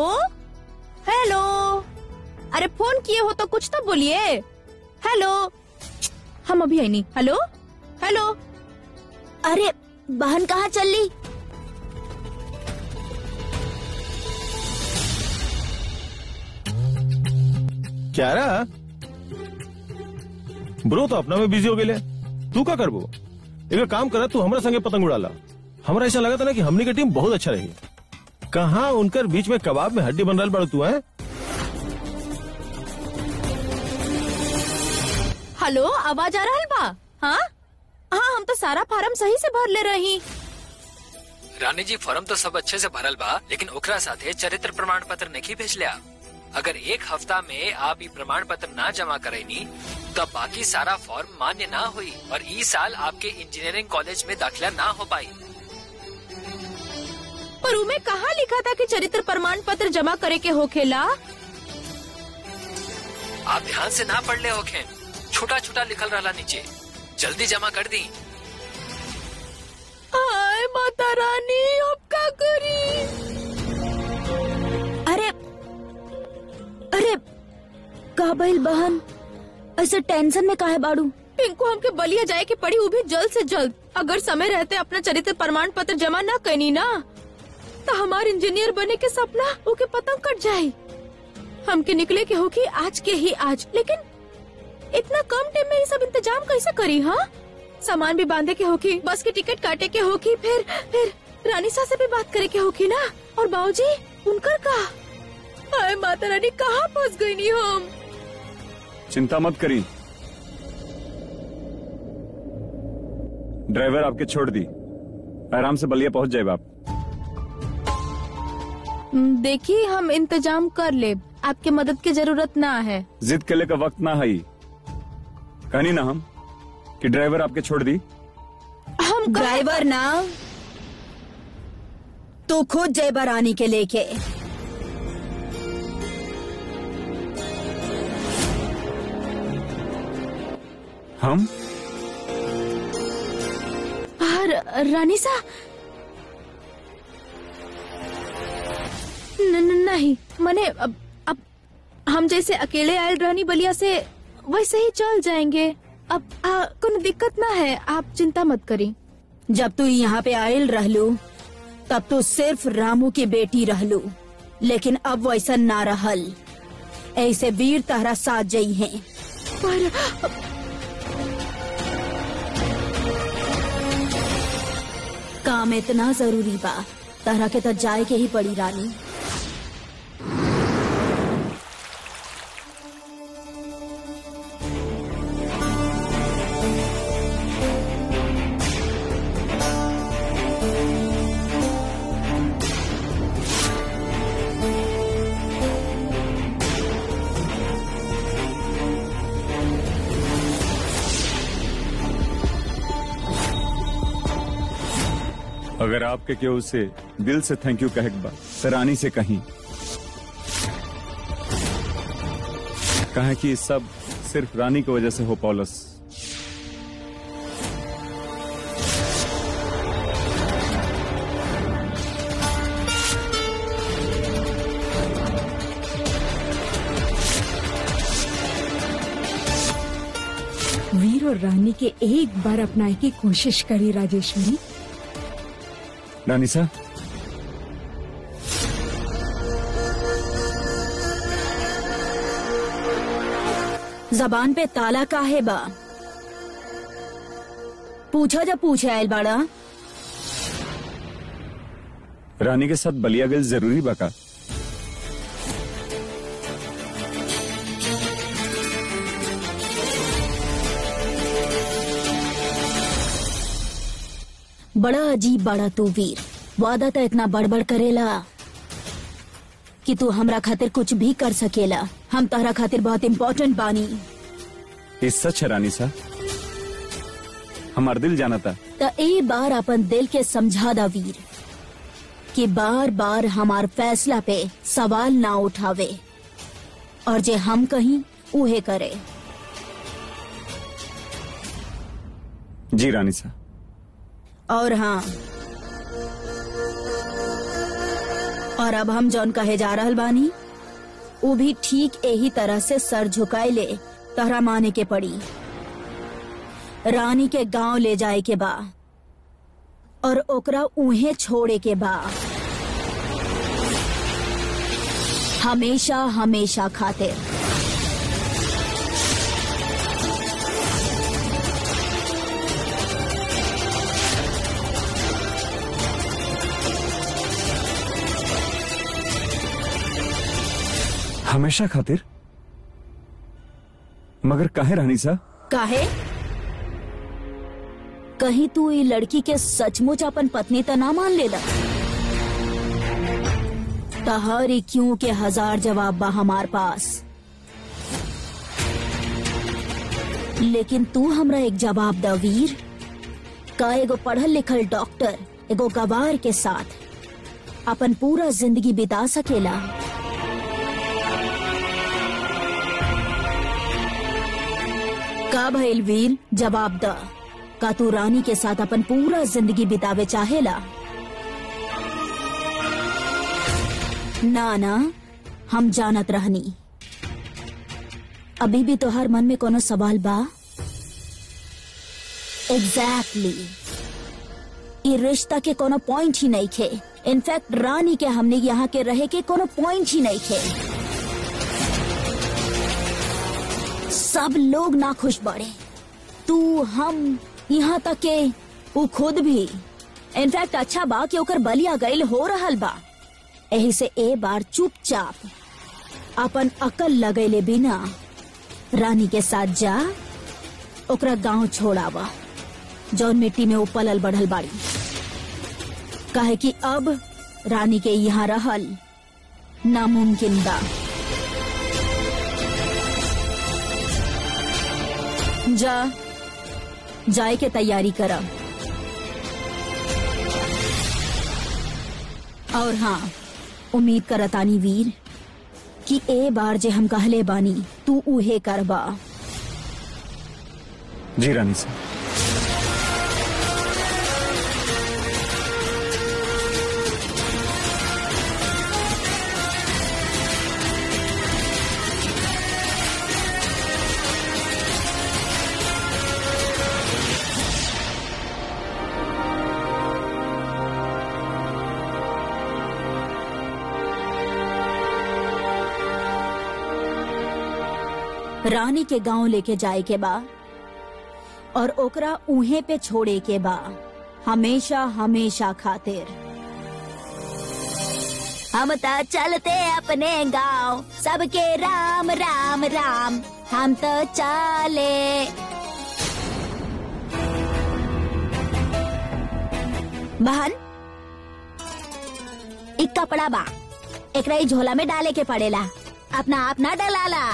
हेलो, अरे फोन किए हो तो कुछ तो बोलिए। हेलो, हम अभी आई नहीं। हेलो हेलो, अरे बहन कहाँ चली? क्यारा ब्रो तो अपना में बिजी हो गए, तू का करबो? एक काम करा, तू हमारे संगे पतंग उड़ाला। हमारा ऐसा लगा था ना कि हमने की टीम बहुत अच्छा रही। कहाँ उनकर बीच में कबाब में हड्डी बन रहा बड़ा तू है। हेलो, आवाज आ रहा बा? हाँ हाँ, हम तो सारा फार्म सही से भर ले रही। रानी जी, फॉर्म तो सब अच्छे से भरल बा, लेकिन ओकरा साथे चरित्र प्रमाण पत्र नहीं भेज लिया। अगर 1 हफ्ता में आप ये प्रमाण पत्र ना जमा करेनी तो बाकी सारा फॉर्म मान्य ना हुई और इस साल आपके इंजीनियरिंग कॉलेज में दाखिला ना हो पाई। पर उमे कहाँ लिखा था कि चरित्र प्रमाण पत्र जमा करे के होखेला? आप ध्यान से ना पढ़ ले होखे, छोटा छोटा लिखल रहा नीचे, जल्दी जमा कर दी। हाय माता रानी, अब क्या करी? अरे अरे का भइल बहन, ऐसे टेंशन में काहे बाड़ू? पिंकू, हमके बलिया जाए के पड़ी, वो भी जल्द से जल्द। अगर समय रहते अपना चरित्र प्रमाण पत्र जमा ना करनी ना तो हमारे इंजीनियर बने के सपना ओके पतंग कट जाये। हमके निकले के होगी आज के ही आज, लेकिन इतना कम टाइम में ये सब इंतजाम कैसे करी? हाँ, सामान भी बांधे के होगी, बस की टिकट काटे के होगी, फिर रानी सा से भी बात करे के होगी ना। और बाबूजी उनकर का? हाय माता रानी, कहाँ फंस गई नी हम? चिंता मत करी, ड्राइवर आपके छोड़ दी, आराम से बलिया पहुंच जाए आप। देखिए हम इंतजाम कर ले, आपके मदद की जरूरत ना है। जिद के लिए का वक्त ना है। कहनी ना हम कि ड्राइवर आपके छोड़ दी। हम ड्राइवर ना, तू खुद जेबर रानी के लेके। हम रानी सा नहीं, मने अब हम जैसे अकेले आयल रानी बलिया से वैसे ही चल जाएंगे। अब कोई दिक्कत ना है, आप चिंता मत करी। जब तू यहाँ पे आयल रहलू तब तू सिर्फ रामू की बेटी रहलू, लेकिन अब वैसा ना रहल। ऐसे वीर तहरा साथ जई हैं। पर काम इतना जरूरी बा, तहरा के तो जाए के ही पड़ी रानी। अगर आपके केहू से दिल से थैंक यू कहे बा तो रानी से कहीं कहे कि सब सिर्फ रानी की वजह से हो पौलस। वीर और रानी के एक बार अपनाए की कोशिश करी राजेश्वरी। रानी सा, जबान पे ताला काहे बा? पूछा जब पूछे आयल बाड़ा। रानी के साथ बलिया गल जरूरी बका। बड़ा अजीब बड़ा तू वीर, वादा तो इतना बड़बड़ करेला कि तू हमरा खातिर कुछ भी कर सकेला। हम तहरा खातिर बहुत इम्पोर्टेंट बानी। ये सच है रानी सा, हमार दिल जाना था। तो ए बार अपन दिल के समझा दा वीर कि बार बार हमार फैसला पे सवाल ना उठावे, और जे हम कहीं उहे करे। जी रानी सा। और हाँ, और अब हम जौन कहे जा रहल बानी वो भी ठीक यही तरह से सर झुकाए ले तहरा माने के पड़ी। रानी के गांव ले जाए के बा और ओकरा उहे छोड़े के बा, हमेशा हमेशा खातिर। हमेशा खातिर? मगर काहे रानी सा? काहे? कहीं तू ये लड़की के सचमुच अपन पत्नी त ना मान लेला? तहारी क्यों के 1000 जवाब बा हमार पास, लेकिन तू हमरा एक जवाब दा वीर। का एगो पढ़ल लिखल डॉक्टर एगो गवार के साथ अपन पूरा जिंदगी बिता सकेला? का भइल वीर, जवाब दा। का तू रानी के साथ अपन पूरा जिंदगी बितावे चाहेला? ना ना, हम जानत रहनी। अभी भी तोहर मन में कोनो सवाल बा? एग्जैक्टली। ये रिश्ता के कोनो पॉइंट ही नहीं खे। इनफैक्ट रानी के हमने यहाँ के रहे के कोनो पॉइंट ही नहीं खे। सब लोग नाखुश बड़े, तू, हम, यहाँ तक के वो खुद भी। इनफैक्ट अच्छा बा कि ओकर बलिया गईल हो रहल बा। यही से ए बार चुपचाप अपन अकल लगैले बिना रानी के साथ जा, ओकरा गांव छोड़ावा जौन मिट्टी में वो पलल बढ़ल बाड़ी। काहे कि अब रानी के यहाँ रहल नामुमकिन बा। जाए के तैयारी करा। और हाँ, उम्मीद करतानी वीर कि ए बार जे हम कहले बानी तू उहे करबा। जी रानी साहब। रानी के गांव लेके जाए के बा और ओकरा उहे पे छोड़े के बा, हमेशा हमेशा खातिर। हम तो चलते अपने गांव, सबके राम राम राम, हम तो चले। बहन, एक कपड़ा बा, एकरा ई झोला में डाले के पड़ेला, अपना आप ना डलाला।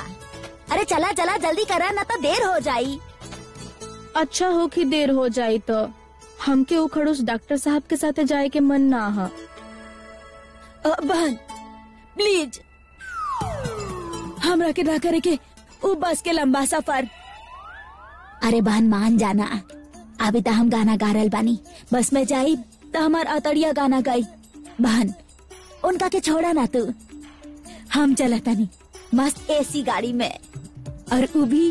अरे चला चला जल्दी करा, ना तो देर हो जाई। अच्छा हो कि देर हो जाई तो हमके उ खड़ूस डॉक्टर साहब के साथे जाए के मन ना हा। बहन प्लीज, हमरा के ना करे के उ बस के लंबा सफर। अरे बहन मान जाना, अभी तो हम गाना गा रहल बानी, बस में जाई तो हमार अतड़िया गाना गाई। बहन उनका के छोड़ा ना तू, हम चलतानी मस्त एसी गाड़ी में, और उ भी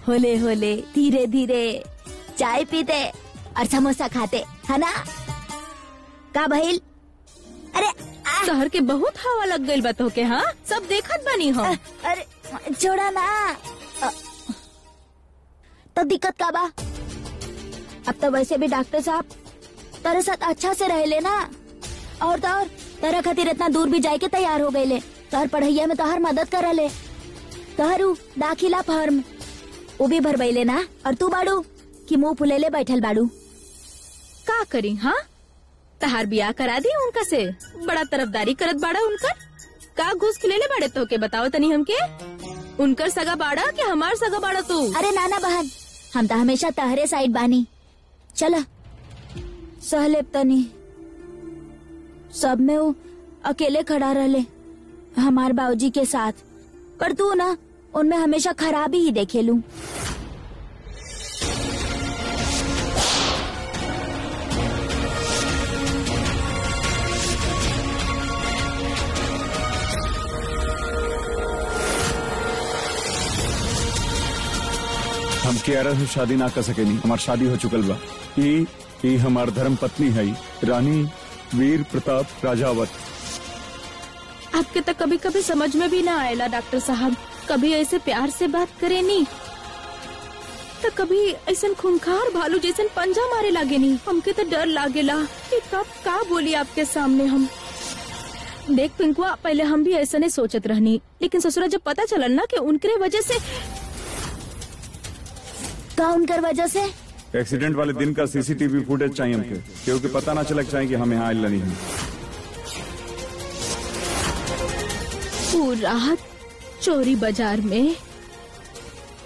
होले होले धीरे धीरे चाय पीते और समोसा खाते, है ना? का भइल? अरे शहर के बहुत हवा लग गइल बा तोहके। हाँ, सब देखत बानी हो। अरे छोड़ा ना। तो दिक्कत का बा? अब तो वैसे भी डॉक्टर साहब तेरे साथ अच्छा से रह लेना, और तो और तेरा खातिर इतना दूर भी जाए के तैयार हो गए ले। तोहर पढ़ैया में तोहर मदद कर ले, तोहरू दाखिला फॉर्म वो भी भर बैले ना, और तू बाड़ू कि मुंह फुलेले बैठल बाड़ू। का करी? हाँ, तहार बियाह करा दी उनका से, बड़ा तरफदारी करत बाड़ा उनकर। का घूस खिलेले बाड़े तोके बताओ तनी हमके, उनकर सगा बाड़ा कि हमार सगा बाड़ा तू? अरे नाना बहन, हम तो हमेशा तहरे साइड बानी, चला सहलेब तनी। सब में वो अकेले खड़ा रहले हमार बाबूजी के साथ, पर तू ना उनमें हमेशा खराबी ही देखे लूं। हम कियारा से शादी ना कर सके नहीं, हमार शादी हो चुकल बा। ई हमार धर्म पत्नी है रानी वीर प्रताप राजावत। आपके तो कभी कभी समझ में भी ना आएला डॉक्टर साहब, कभी ऐसे प्यार से बात करे नहीं तो कभी ऐसा खूंखार भालू जैसे पंजा मारे लागे नहीं। हमके तो डर लागेला कि कब का बोली आपके सामने हम। देख पिंकुआ, पहले हम भी ऐसा नहीं सोचत रहनी, लेकिन ससुरा जब पता चलल ना कि उनके वजह से। का उनकर वजह से? एक्सीडेंट वाले दिन का सीसीटीवी फुटेज चाहिए हमके, क्योंकि पता ना चलक चाहिए कि हम यहाँ आइल नहीं है। रात चोरी बाजार में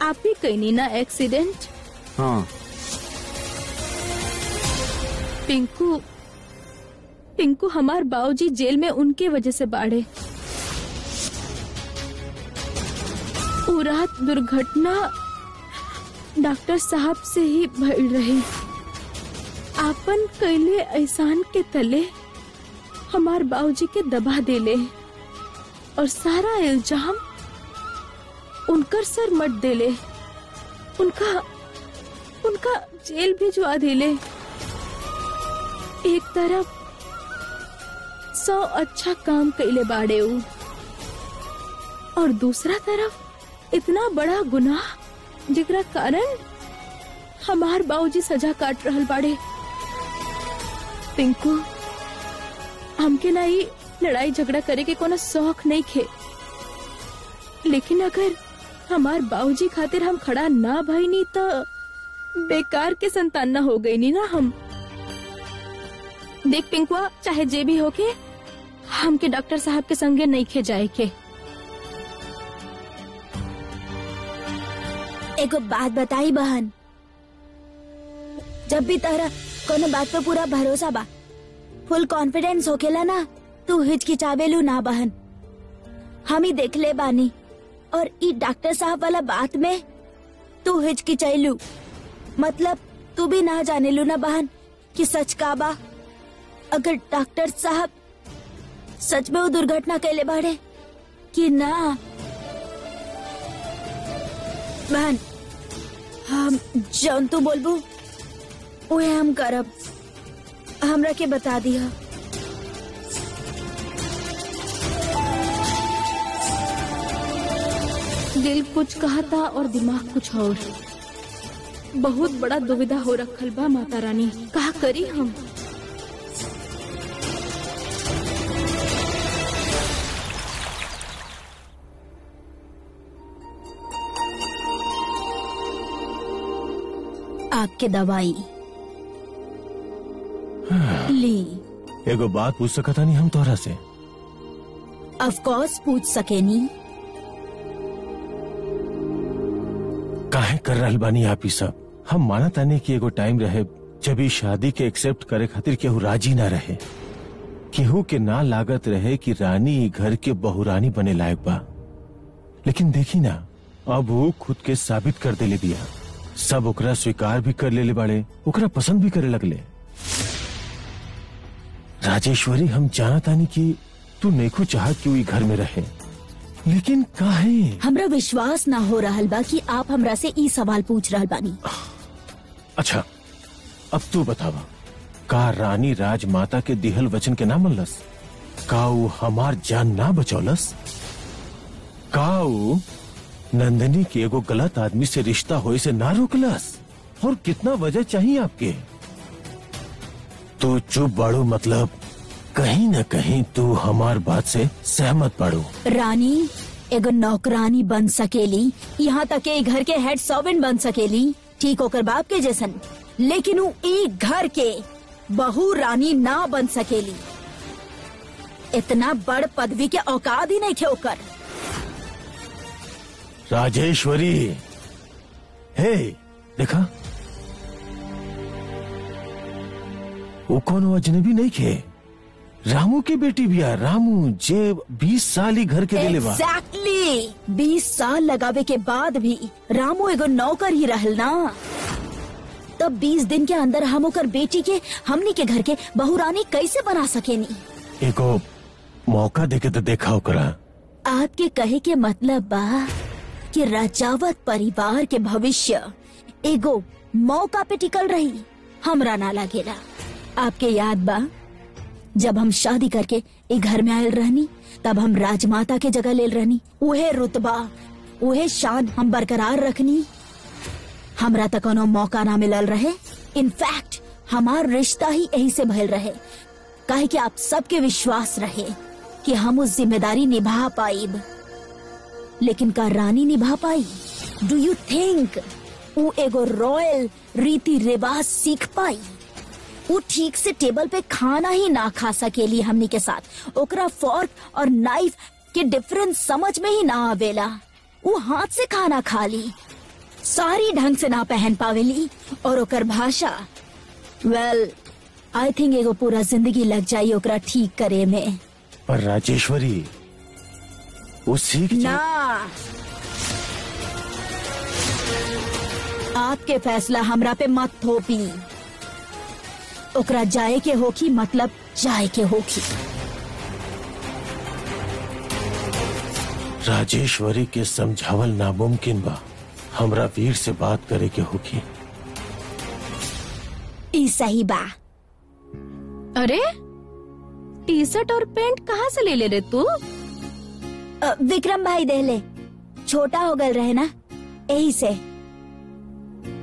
आप ही कहीं ना एक्सीडेंट? हाँ। पिंकू हमार बाबूजी जेल में उनके वजह से बाड़े। वो रात दुर्घटना डॉक्टर साहब से ही भइल रही। आपन कैले एहसान के तले हमार बाबूजी के दबा देले और सारा इल्जाम उनकर सर मट देले, उनका जेल भिजवा देले। एक तरफ 100 अच्छा काम कैले बाड़े उ, और दूसरा तरफ इतना बड़ा गुनाह जेकरा कारण हमार बाबूजी सजा काट रहल बाड़े। पिंकू, हमके ना ही लड़ाई झगड़ा करे के कोनो शौक नहीं खे, लेकिन अगर हमार बाबूजी खातिर हम खड़ा ना भईनी तो बेकार के संतान ना हो गई नी ना हम। देख पिंकुआ, चाहे जे भी होके हमके डॉक्टर साहब के संगे नहीं खे जाए के। एगो बात बताई बहन, जब भी तहरा कोनो बात पे पूरा भरोसा बा, फुल कॉन्फिडेंस होकेला ना, तू हिचकिचावेलू ना बहन। हम ही देख ले बानी, और ई डॉक्टर साहब वाला बात में तू हिचकिचाइलू, मतलब तू भी ना जानेलू ना बहन कि सच का बा। अगर डॉक्टर साहब सच में वो दुर्घटना कैले बाड़े कि ना बहन, हम जौन तू बोलबू उहे हम करब, हमरा के बता दिया। दिल कुछ कहता और दिमाग कुछ और। बहुत बड़ा दुविधा हो रखल बा माता रानी, का करी हम। आपके दवाई ली। एगो बात पूछ सकता नहीं हम तोहरा से? ऑफ कोर्स पूछ सकेनी। काहे कर रहल बानी आप ही सब? हम माना ताने कि एगो टाइम रहे जब ई शादी के एक्सेप्ट करे खातिर केहू राजी ना रहे, केहू के ना लागत रहे कि रानी ई घर के बहुरानी बने लायक बा। लेकिन देखी ना, अब वो खुद के साबित कर देले बिया। सब ओकरा स्वीकार भी कर लेले बाड़े, ओकरा पसंद भी करे लगले। राजेश्वरी, हम जाना तानी कि तू नेको चाहत कि वो घर में रहे, लेकिन काहे? हमरा विश्वास ना हो रहल बा कि आप हमरा से ई सवाल पूछ रहल बानी। अच्छा, अब तू बतावा, का रानी राजमाता के दिहल वचन के ना मनलस? का वो हमार जान ना बचौलस? का वो नंदिनी के एगो गलत आदमी से रिश्ता होए से ना रोकलस? और कितना वजह चाहिए आपके? तो चुप बाड़ू, मतलब कहीं न कहीं तू हमार बात से सहमत बाड़ू। रानी एगो नौकरानी बन सकेली, यहाँ तक के घर के हेड सर्वेंट बन सकेली, ठीक होकर बाप के जैसन, लेकिन वो एक घर के बहू रानी ना बन सकेली। इतना बड़ पदवी के औकात ही नहीं थे ओकर। राजेश्वरी, हे देखा, वो कौन अजनबी नहीं खे, रामू की बेटी बिया। रामू जे 20 साल ही घर के दिले बा। एग्जैक्टली 20 साल लगावे के बाद भी रामू एगो नौकर ही रहल ना। तब 20 दिन के अंदर हम ओकर बेटी के हमनी के घर के बहुरानी कैसे बना सकेनी? एगो मौका देके तो देखा ओकरा। आपके कहे के मतलब बा कि राजावत परिवार के भविष्य एगो मौका पे टिकल रही? हमरा ना लागेला। आपके याद बा जब हम शादी करके एक घर में आयल रहनी, तब हम राजमाता के जगह ले रहनी। उहे रुतबा, उहे शान हम बरकरार रखनी। हमरा तक कोनो मौका ना मिलल रहे। इनफैक्ट हमार रिश्ता ही यही से भइल रहे, काहे कि आप सबके विश्वास रहे कि हम उस जिम्मेदारी निभा पाइब। लेकिन का रानी निभा पाई? डू यू थिंक वो एगो रॉयल रीति रिवाज सीख पाई? वो ठीक से टेबल पे खाना ही ना खा सकेली हमनी के साथ। ओकरा फोर्क और नाइफ के डिफरेंस समझ में ही ना आवेला। वो हाथ से खाना खा ली, सारी ढंग से ना पहन पावेली, और ओकर भाषा, वेल आई थिंक एगो पूरा जिंदगी लग जाई ओकरा ठीक करे में। पर राजेश्वरी, वो सीख ना, आपके फैसला हमरा पे मत थोपी। ओकरा जाए के होखी, मतलब जाए के होखी। राजेश्वरी के समझावल नामुमकिन बा। हमरा वीर से बात करे के होखी। ई सही बा। अरे टी शर्ट और पैंट कहाँ से ले ले रे तू? विक्रम भाई देले, छोटा हो गल रहे ना, यही से।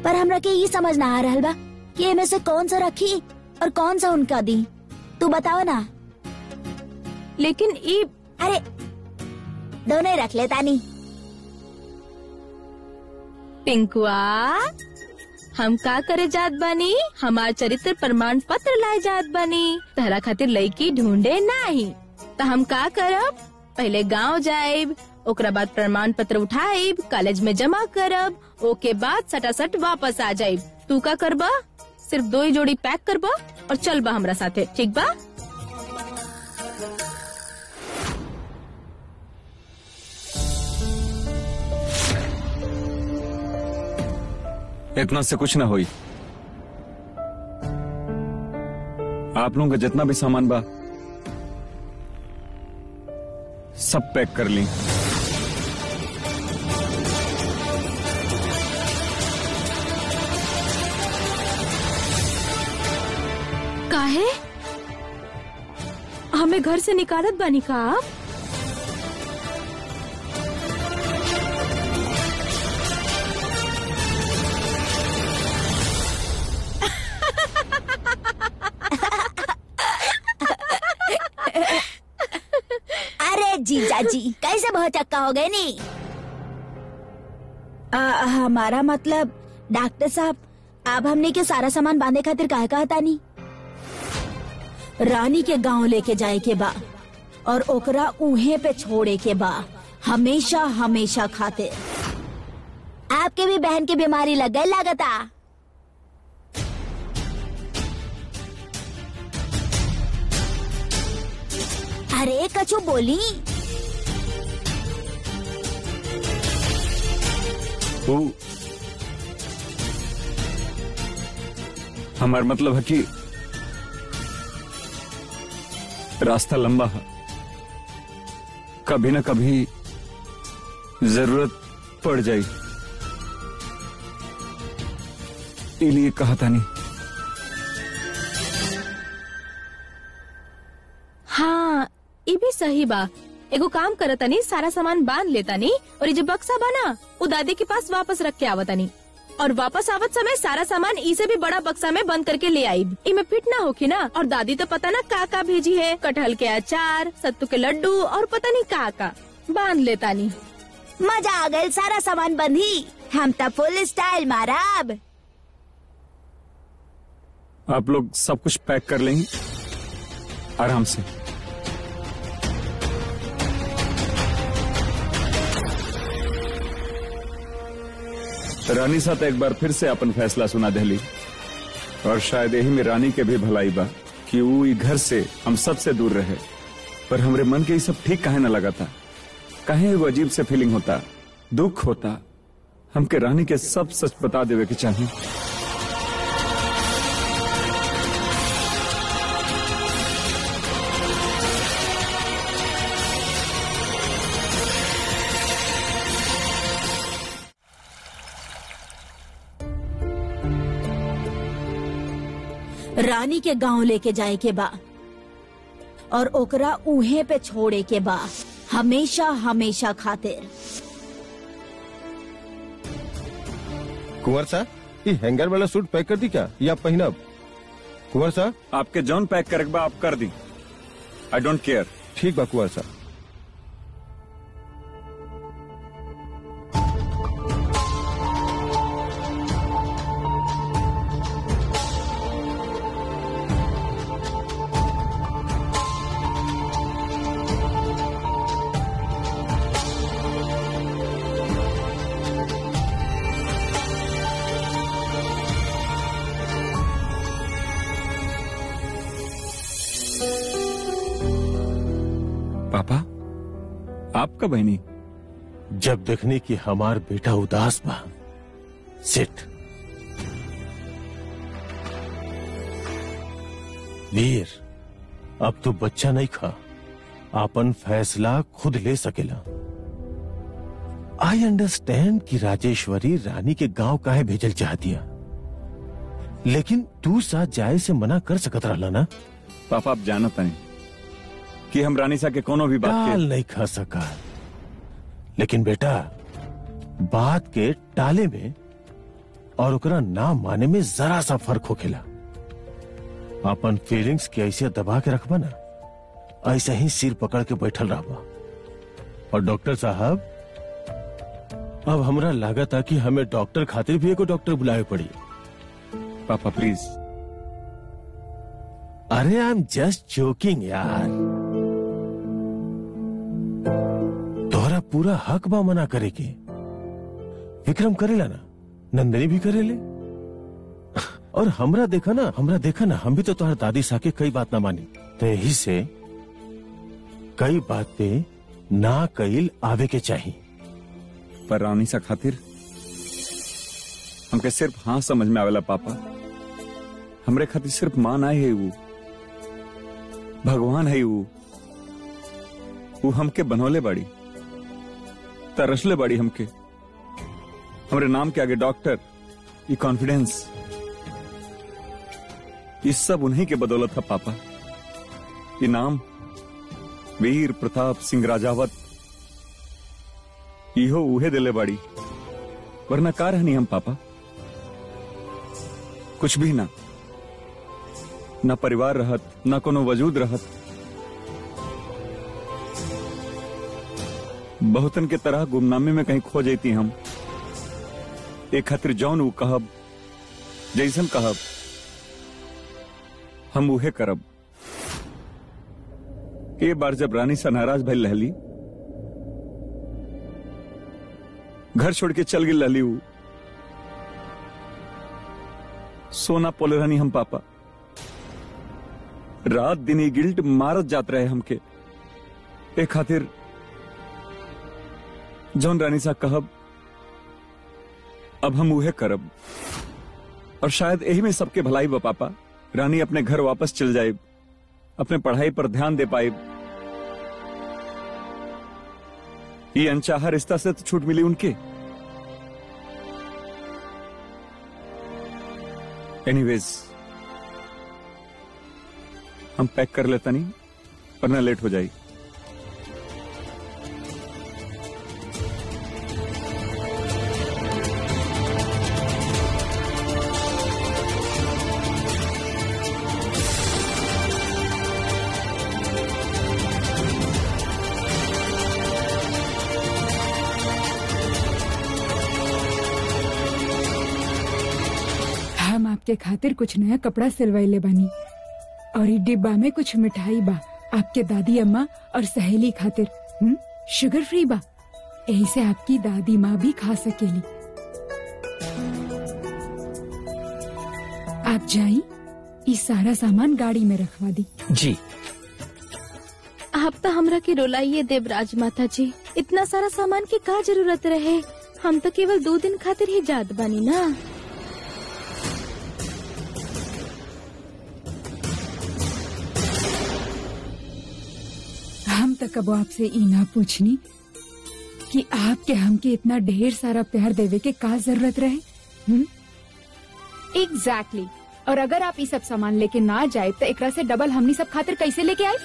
पर हमरा के ये समझ ना आ रहल बा कि एमे से कौन सा रखी और कौन सा उनका दी। तू बताओ ना। लेकिन ई, अरे दोनों ही रख लेता नहीं। पिंकुआ, हम का करे जात बानी? हमार चरित्र प्रमाण पत्र लाए जात बानी। तहरा खातिर लड़की ढूंढे नहीं, तो हम का करब? पहले गांव जाइब, ओकरा बाद प्रमाण पत्र उठाइब, कॉलेज में जमा करब, ओके बाद सटासट वापस आ जाइब। तू का करबा? सिर्फ 2 ही जोड़ी पैक करबा और चल बा हमरा साथे, ठीक बा? इतना से कुछ ना होई। आप लोगों का जितना भी सामान बा सब पैक कर ली। काहे? हमें घर से निकालत बानी का आप? अरे जीजा जी कैसे भौचक्का हो गए नी? हमारा मतलब डॉक्टर साहब, आप हमने के सारा सामान बांधे खातिर काहे कहता नी? रानी के गांव लेके जाए के बा और ओकरा उहे पे छोड़े के बा, हमेशा हमेशा खातिर। आपके भी बहन की बीमारी लग गई लागता। अरे कछु बोली। हमारा मतलब है कि रास्ता लंबा है, कभी न कभी जरूरत पड़ जाए, इसलिए कहा था नहीं। हाँ, ये भी सही बा। एगो काम करता नहीं, सारा सामान बांध लेता नहीं और ये जो बक्सा बा ना, वो दादी के पास वापस रख के आवता नहीं, और वापस आवत समय सारा सामान इसे भी बड़ा बक्सा में बंद करके ले आई। इमे फिट ना होके ना, और दादी तो पता ना का भेजी है, कटहल के अचार, सत्तू के लड्डू और पता नहीं का बांध लेता नहीं। मजा आ गई, सारा सामान बंधी, हम तो फुल स्टाइल माराब। आप लोग सब कुछ पैक कर लेंगे आराम से। रानी साथ एक बार फिर से अपन फैसला सुना देली, और शायद यही में रानी के भी भलाई बा कि वो घर से हम सबसे दूर रहे। पर हमरे मन के ये सब ठीक काहे न लगा था, काहे वो अजीब से फीलिंग होता, दुख होता। हमके रानी के सब सच बता देवे के चाहिए। रानी के गांव लेके जाए के बा और ओकरा उहे पे छोड़े के बा, हमेशा हमेशा खातिर। कुंवर साहब, ये हैंगर वाला सूट पैक कर दी क्या, या पहनब? कुंवर साहब, आपके जॉन पैक करे बा आप कर दी, आई डोंट केयर। ठीक बा कुंवर साहब। पापा, आपका बहनी जब देखने की हमार बेटा उदास बा, सिट। वीर, अब तू बच्चा नहीं खा, अपन फैसला खुद ले सकेला। आई अंडरस्टैंड कि राजेश्वरी रानी के गांव काहे भेजल चाहतिया, लेकिन तू साथ जाए से मना कर सकत रहला ना। पापा, आप जानत नहीं कि हम रानी सा के कोनो भी बात टाल नहीं खा सका, लेकिन बेटा बात के टाले में और ओकरा ना माने में जरा सा फर्क होखेला। अपन फीलिंग्स के ऐसे दबा के रखबा ना, ऐसे ही सिर पकड़ के बैठल रहबा। और डॉक्टर साहब, अब हमरा लागत है कि हमें डॉक्टर खातिर भी एगो डॉक्टर बुलाए पड़ी। पापा प्लीज। अरे आई एम जस्ट जोकिंग यार। पूरा हक बा मना करे के। विक्रम करेला ना, नंदिनी भी करेले। और हमरा देखा ना, हम भी तो तुम्हारी दादी सा के कई बात ना मानी, तो यही से कई बात पे ना कईल आवे के चाहिए। पर रानी सा खातिर हमके सिर्फ हाँ समझ में आवेला पापा। हमरे खातिर सिर्फ मां ना है, वो भगवान है। वो हमके बनौले बाड़ी, तरसले बाड़ी हमके। हमरे नाम के आगे डॉक्टर, ये कॉन्फिडेंस, ये सब उन्हीं के बदौलत था पापा। ये नाम वीर प्रताप सिंह राजावत, इहो उहे दिले बाड़ी, वरना का रहनी हम पापा। कुछ भी ना परिवार रहत, ना कोनो वजूद रहत। बहुतन के तरह गुमनामी में कहीं खो जाती हम। एक खातिर जौन ऊ कहब, जैसन कहब, हम उहे करब। ए बार जब रानी सा नाराज भइल रहली, घर छोड़ के चल गई रहली, ऊ सोना पोले रहनी हम पापा। रात दिन ही गिल्ट मारत जात रहे हमके। एक खातिर जौन रानी सा कहब, अब हम उहे करब। और शायद यही में सबके भलाई बा पापा। रानी अपने घर वापस चल जाए, अपने पढ़ाई पर ध्यान दे पाए। ये अनचाहा रिश्ता से तो छूट मिली उनके। एनीवेज, हम पैक कर लेता नहीं, वरना लेट हो जाएगी। हम आपके खातिर कुछ नया कपड़ा सिलवाइले बानी, और ई डिब्बा में कुछ मिठाई बा आपके दादी अम्मा और सहेली खातिर। शुगर फ्री बा, यही से आपकी दादी माँ भी खा सकेली। आप जाई, ई सारा सामान गाड़ी में रखवा दी। जी। आप तो हमरा के रुलाइए देवराज माता जी, इतना सारा सामान की का जरूरत रहे। हम तो केवल 2 दिन खातिर ही जात बानी ना। हम तो कबो आपसे ई ना पूछनी कि आपके हमके इतना ढेर सारा प्यार देवे के का जरूरत रहे। एग्जैक्टली। और अगर आप ये सब सामान लेके ना जाए तो एकरा से डबल हमनी सब खातिर कैसे लेके आए?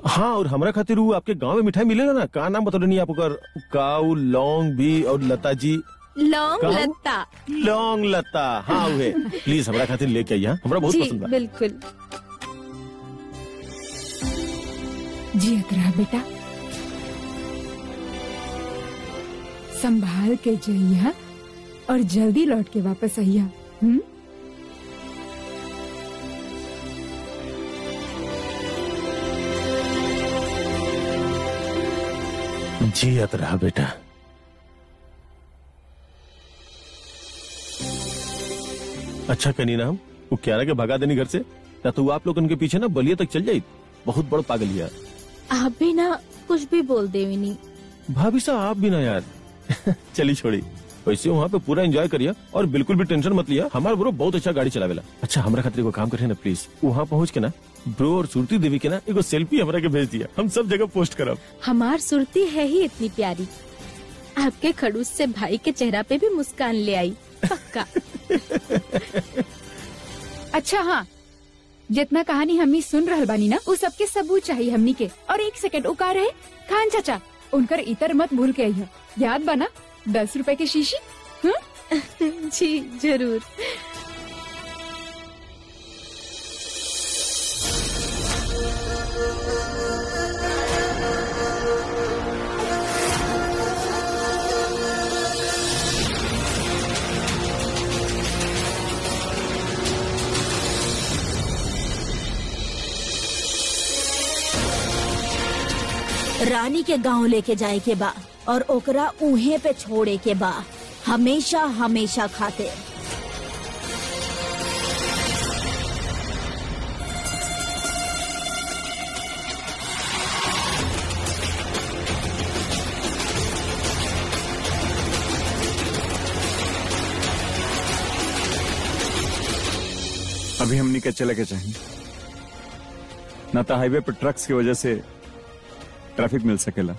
हाँ, और हमरा खातिर वो आपके गांव में मिठाई मिलेगा ना, का नाम बता नहीं आप ओकर? काऊ, लौंग भी और लता जी। लौंग लता। लौंग लता, हाँ उहे। प्लीज हमरा खातिर लेके आइए, हमरा बहुत पसंद बा। बिल्कुल। जी अतरा बेटा, संभाल के जइया और जल्दी लौट के वापस आइया। जियत रहा बेटा। अच्छा कनी नाम वो क्यारा के भगा देनी घर से, ना तो वो आप लोग उनके पीछे ना बलिया तक चल जाये। बहुत बड़ा पागल यार। आप भी ना कुछ भी बोल देवी नहीं। भाभी साहब आप भी ना यार। चली छोड़ी, वैसे वहाँ पे पूरा एंजॉय करिए और बिल्कुल भी टेंशन मत लिया। हमारा ब्रो बहुत अच्छा गाड़ी चलावेला। अच्छा हमरा खातिर को काम करे ना प्लीज, वहाँ पहुँच के ना ब्रो और सुरती देवी के ना एगो सेल्फी हमरा के भेज दिया, हम सब जगह पोस्ट करब। हमार सुरती है ही इतनी प्यारी, आपके खड़ूस से भाई के चेहरा पे भी मुस्कान ले आई पक्का। अच्छा हाँ, जितना कहानी हमनी सुन रहल बानी ना, उस सबके सबूत चाहिए हमनी के। और 1 सेकंड उका रहे खान चाचा, उनकर इतर मत भूल के आइया। याद बना 10 रुपए की शीशी। जी जरूर। रानी के गांव लेके जाए के बा और ओकरा उहे पे छोड़े के बा, हमेशा हमेशा खातिर। अभी हमनी के चले के चाहिए, ना तो हाईवे पर ट्रक्स की वजह से ट्रैफिक मिल सकेला।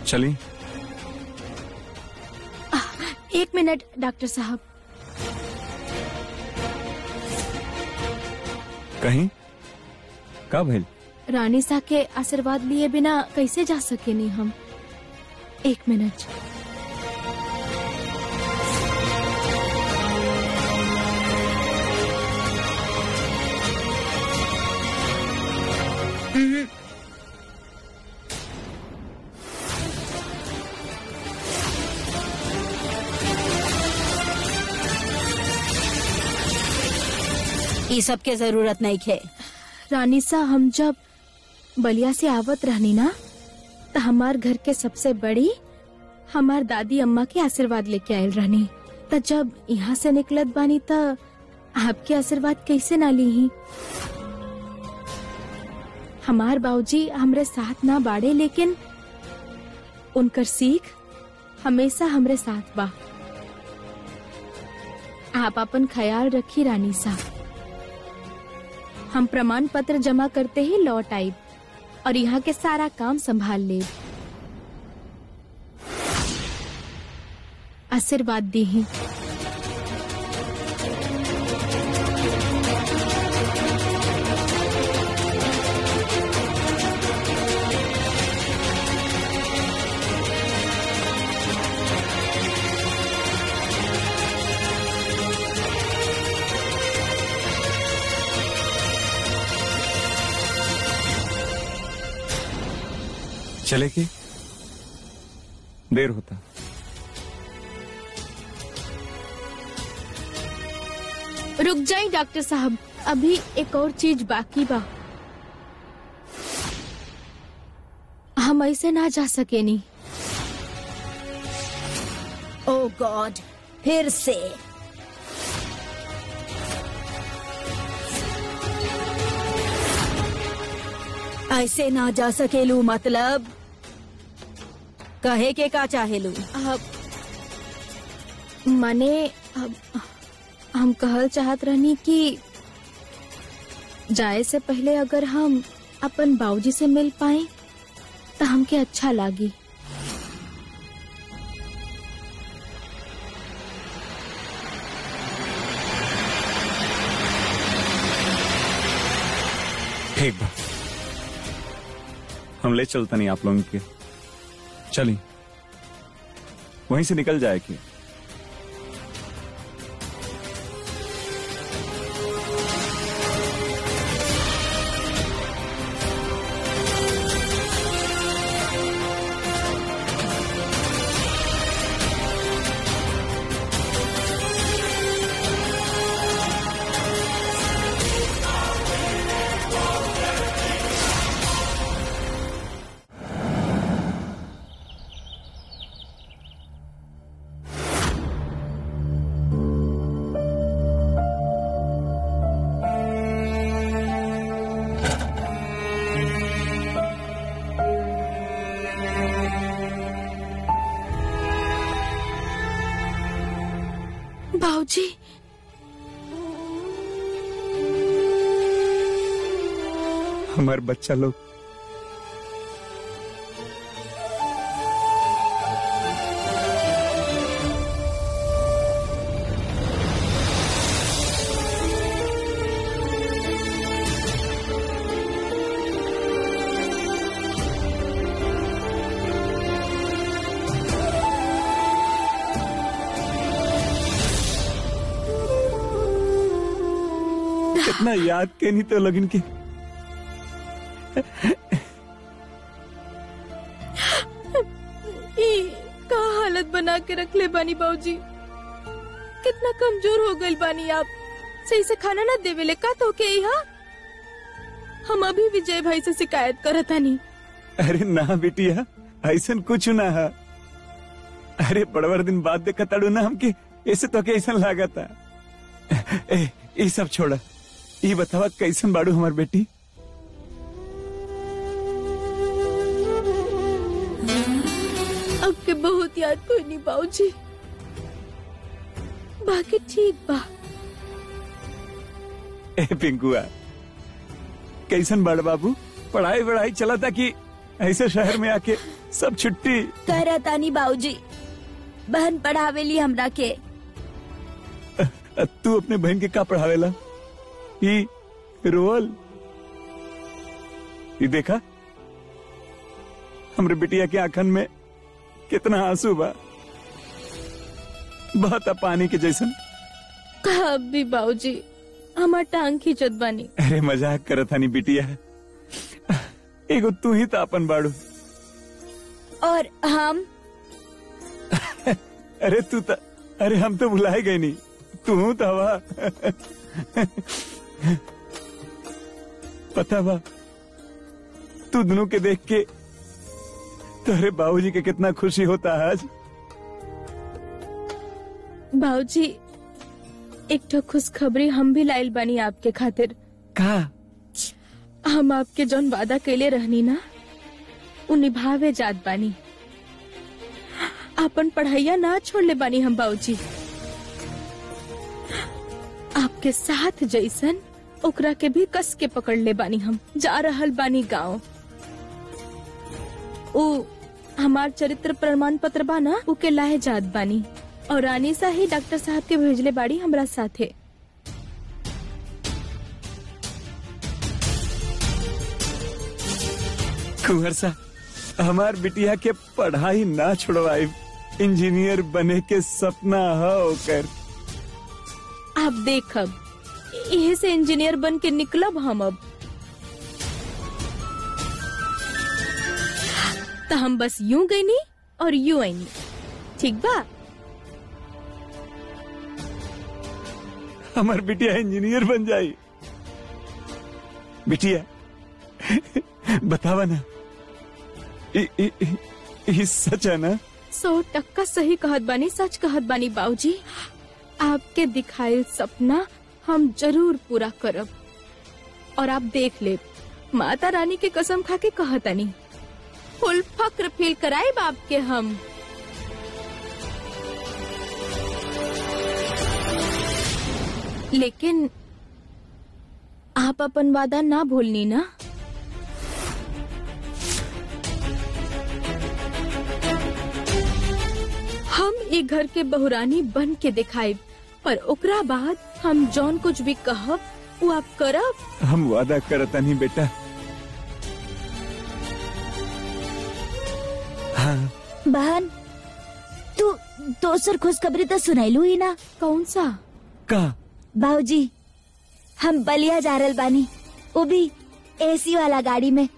चली। एक मिनट डॉक्टर साहब, कहीं का भइल? रानी सा के आशीर्वाद लिए बिना कैसे जा सके नहीं हम। एक मिनट। ई सब के जरूरत नहीं खे। रानी सा, हम जब बलिया से आवत रहनी ना, तो हमार घर के सबसे बड़ी हमार दादी अम्मा के आशीर्वाद लेके आयल रहनी। तो जब यहाँ से निकलत बानी तो आपके आशीर्वाद कैसे ना ली ही। हमार बाबूजी हमरे साथ ना बाड़े, लेकिन उनकर सीख हमेशा हमरे साथ बा। आप अपन ख्याल रखी रानी सा। हम प्रमाण पत्र जमा करते ही लौट आई और यहाँ के सारा काम संभाल ले। आशीर्वाद दी ही। चले के देर होता। रुक जाइए डॉक्टर साहब, अभी एक और चीज बाकी बा। हम ऐसे ना जा सके नहीं। ओह गॉड, फिर से। ऐसे ना जा सकेलू मतलब कहे के का चाहेलू? माने हम कहल चाहत रहनी कि जाए से पहले अगर हम अपन बाबूजी से मिल पाए तो हमके अच्छा लागी। ठीक बा, हम ले चलते नहीं आप लोगों के। चलिए वहीं से निकल जाए कि बाबूजी, हमारे बच्चा लोग कितना याद के नहीं तो लगन के। का हालत बना के रख ले बानी बाबूजी। कितना कमजोर हो गई बानी आप। सही से खाना ना देवेले का तो के यहाँ हम अभी विजय भाई से शिकायत करता नहीं। अरे ना बिटिया, ऐसा कुछ ना है। अरे बड़वर दिन बाद देखा ताड़ू ना हमके, ऐसे तो के ऐसा लागा था। ये सब छोड़ा, ये बतावा कैसन बाड़ू हमार बेटी? अब के बहुत याद कोई नहीं बाबूजी, बाकी ठीक बा। ए पिंकुआ, कैसन बड़ बाबू? पढ़ाई वढ़ाई चला था कि ऐसे शहर में आके सब छुट्टी? करता नहीं बाबूजी, बहन पढ़ावेली हमरा के। तू अपने बहन के का पढ़ावेला? ये रोल, ये देखा हमरे बिटिया के आंखन में कितना आंसू बा, बहता पानी के जैसन। कब भी बाबूजी हमार टांग खींचत बानी। अरे मजाक करत हनी बिटिया, एगो तू ही तो अपन बाड़ू। और हम अरे तू तो, अरे हम तो भुलाए गए नहीं, तू तो हवा। पता बा तू दोनों के देख के तेरे बाबूजी के कितना खुशी होता है आज। बाबूजी एक तो खुशखबरी हम भी लाइल बानी आपके खातिर। का? हम आपके जौन वादा कैले रहनी ना, उ निभावे जात बानी। अपन पढ़ाइया ना छोड़ले बानी हम बाबूजी। आपके साथ जैसन ओकरा के भी कस के पकड़ ले बानी। हम जा रहल बानी गाँव। उ हमार चरित्र प्रमाण पत्र बा ना, उ के लाए जात बानी। और रानी सा ही डॉक्टर साहब के भेजले बाड़ी हमरा साथे। कुंवर सा, हमार बिटिया के पढ़ाई ना छोड़वाई, इंजीनियर बने के सपना है ओकर। आप देखब यही से इंजीनियर बन के निकलब हम। अब तो हम बस यूं गई नी और यूं आई नी, ठीक बा? हमार बिटिया इंजीनियर बन जाई। बिटिया बतावा ना, ये सच है ना? 100% सही कहत बानी, सच कहत बानी बाबूजी। आपके दिखाए सपना हम जरूर पूरा करब। और आप देख ले, माता रानी के कसम खा के कहतनी, फुल फक्र फील कराए बाप के हम। लेकिन आप अपन वादा ना भूलनी ना। हम ई घर के बहुरानी बन के दिखाई, पर ओकरा बाद हम जौन कुछ भी कहब वो आप करब। हम वादा करता नहीं बेटा। हाँ। बहन तू दोसर खुशखबरी तो सुनाइलू ही ना। कौन सा? का? बाबूजी हम बलिया जा रहल बानी, वो भी एसी वाला गाड़ी में,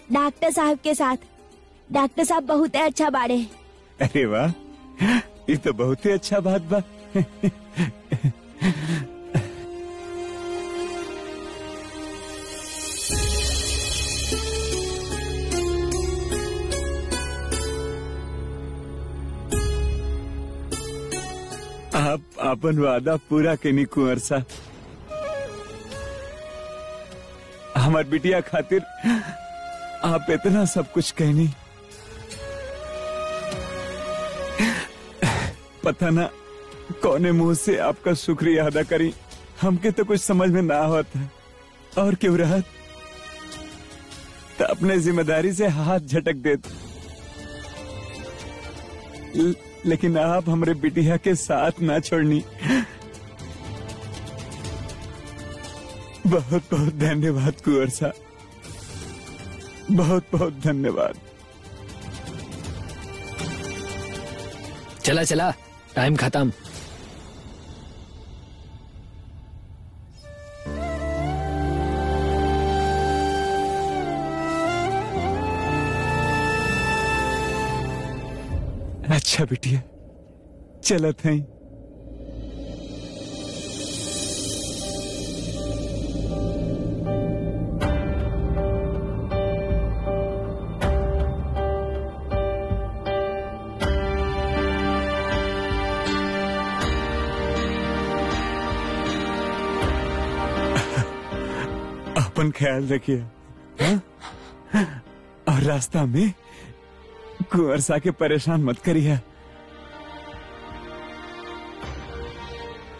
डॉक्टर साहब के साथ। डॉक्टर साहब बहुत अच्छा बाड़े। अरे वाह, ये तो बहुत ही अच्छा बात बा। आप अपन वादा पूरा केनी कुंवर सा। हमार बिटिया खातिर आप इतना सब कुछ कहनी। पता ना कौने मुंह से आपका शुक्रिया अदा करी, हमके तो कुछ समझ में ना होता। और क्यों रहत तो अपने जिम्मेदारी से हाथ झटक देते। लेकिन आप हमरे बिटिया के साथ ना छोड़नी। बहुत बहुत धन्यवाद कुंवर साहब, बहुत बहुत धन्यवाद। चला चला, टाइम खत्म। अच्छा बिटिया, चलत हैं। अपन ख्याल रखिए, हाँ? और रास्ता में कुंवर सा के परेशान मत करिए।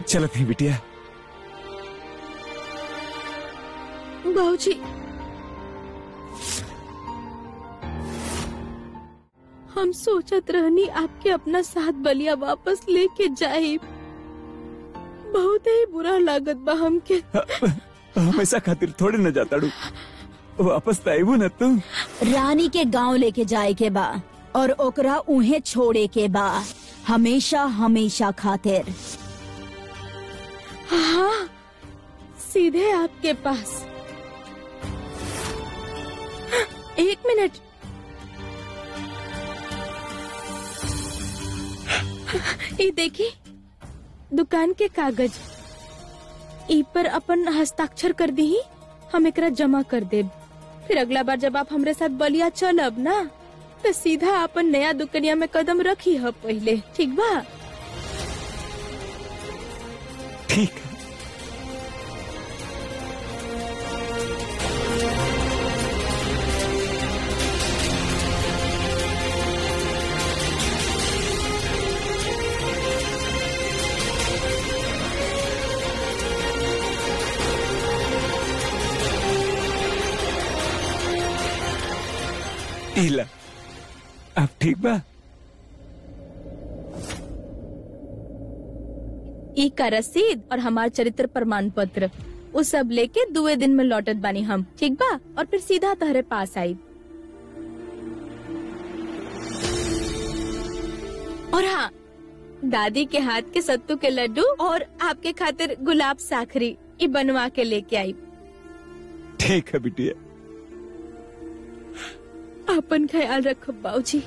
चलत है बिटिया। बाबूजी, हम सोचत रहनी आपके अपना साथ बलिया वापस लेके जाए। बहुत ही बुरा लागत बा हमके। हमेशा खातिर थोड़े न जाता डू, वापस तो आईबू न तू। रानी के गांव लेके जाए के बा और ओकरा उन्हें छोड़े के बा, हमेशा हमेशा खातिर। हाँ, सीधे आपके पास। एक मिनट, ये देखी दुकान के कागज, ई पर अपन हस्ताक्षर कर दी, हम एकरा जमा कर देब। फिर अगला बार जब आप हमरे साथ बलिया चलब ना, तो सीधा अपन नया दुकनिया में कदम रखी है पहले, ठीक बा? ठीक है। इला, अब ठीक बा? ई का रसीद और हमार चरित्र प्रमाण पत्र, वो सब लेके 2 दिन में लौटत बानी हम, ठीक बा? और फिर सीधा तहरे पास आई। और हाँ, दादी के हाथ के सत्तू के लड्डू और आपके खातिर गुलाब साखरी ये बनवा के लेके आई। ठीक है बिटिया। अपन ख्याल रखो बाबूजी।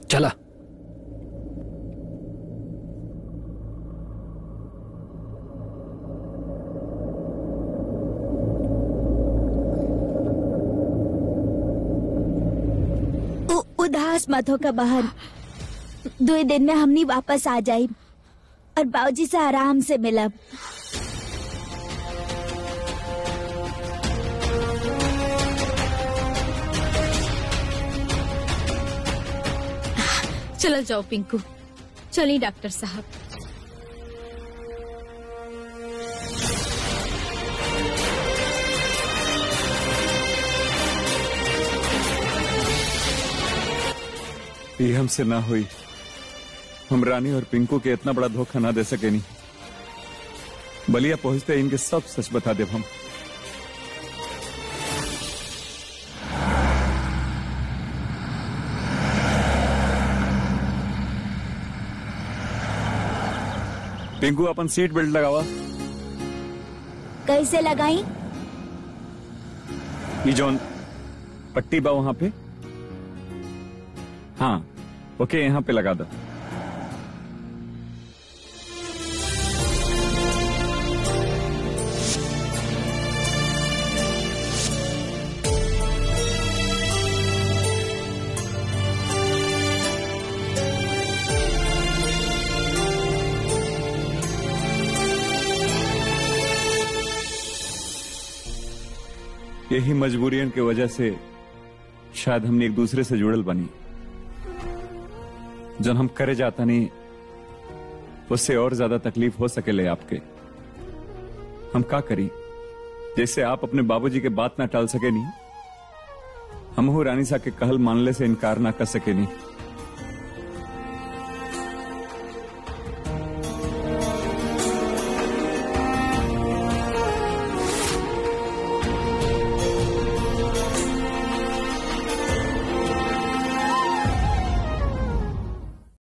चला। उदास मत हो का बहन, 2 दिन में हमनी वापस आ जाए और बाबूजी से आराम से मिलब। चलो जाओ पिंकू, चलिए डॉक्टर साहब। ये हमसे ना हुई। हम रानी और पिंकू के इतना बड़ा धोखा ना दे सके नहीं। बलिया पहुंचते इनके सब सच बता दे हम। पिंकू अपन सीट बेल्ट लगावा। कैसे लगाई? ये जोन पट्टी बा वहां पे, हाँ ओके, यहाँ पे लगा दो। यही मजबूरियन की वजह से शायद हमने एक दूसरे से जुड़ल बनी। जब हम करे जाता नहीं उससे और ज्यादा तकलीफ हो सके ले आपके। हम का करी? जैसे आप अपने बाबूजी के बात ना टाल सके नहीं, हम रानी सा के कहल मानले से इनकार ना कर सके नहीं।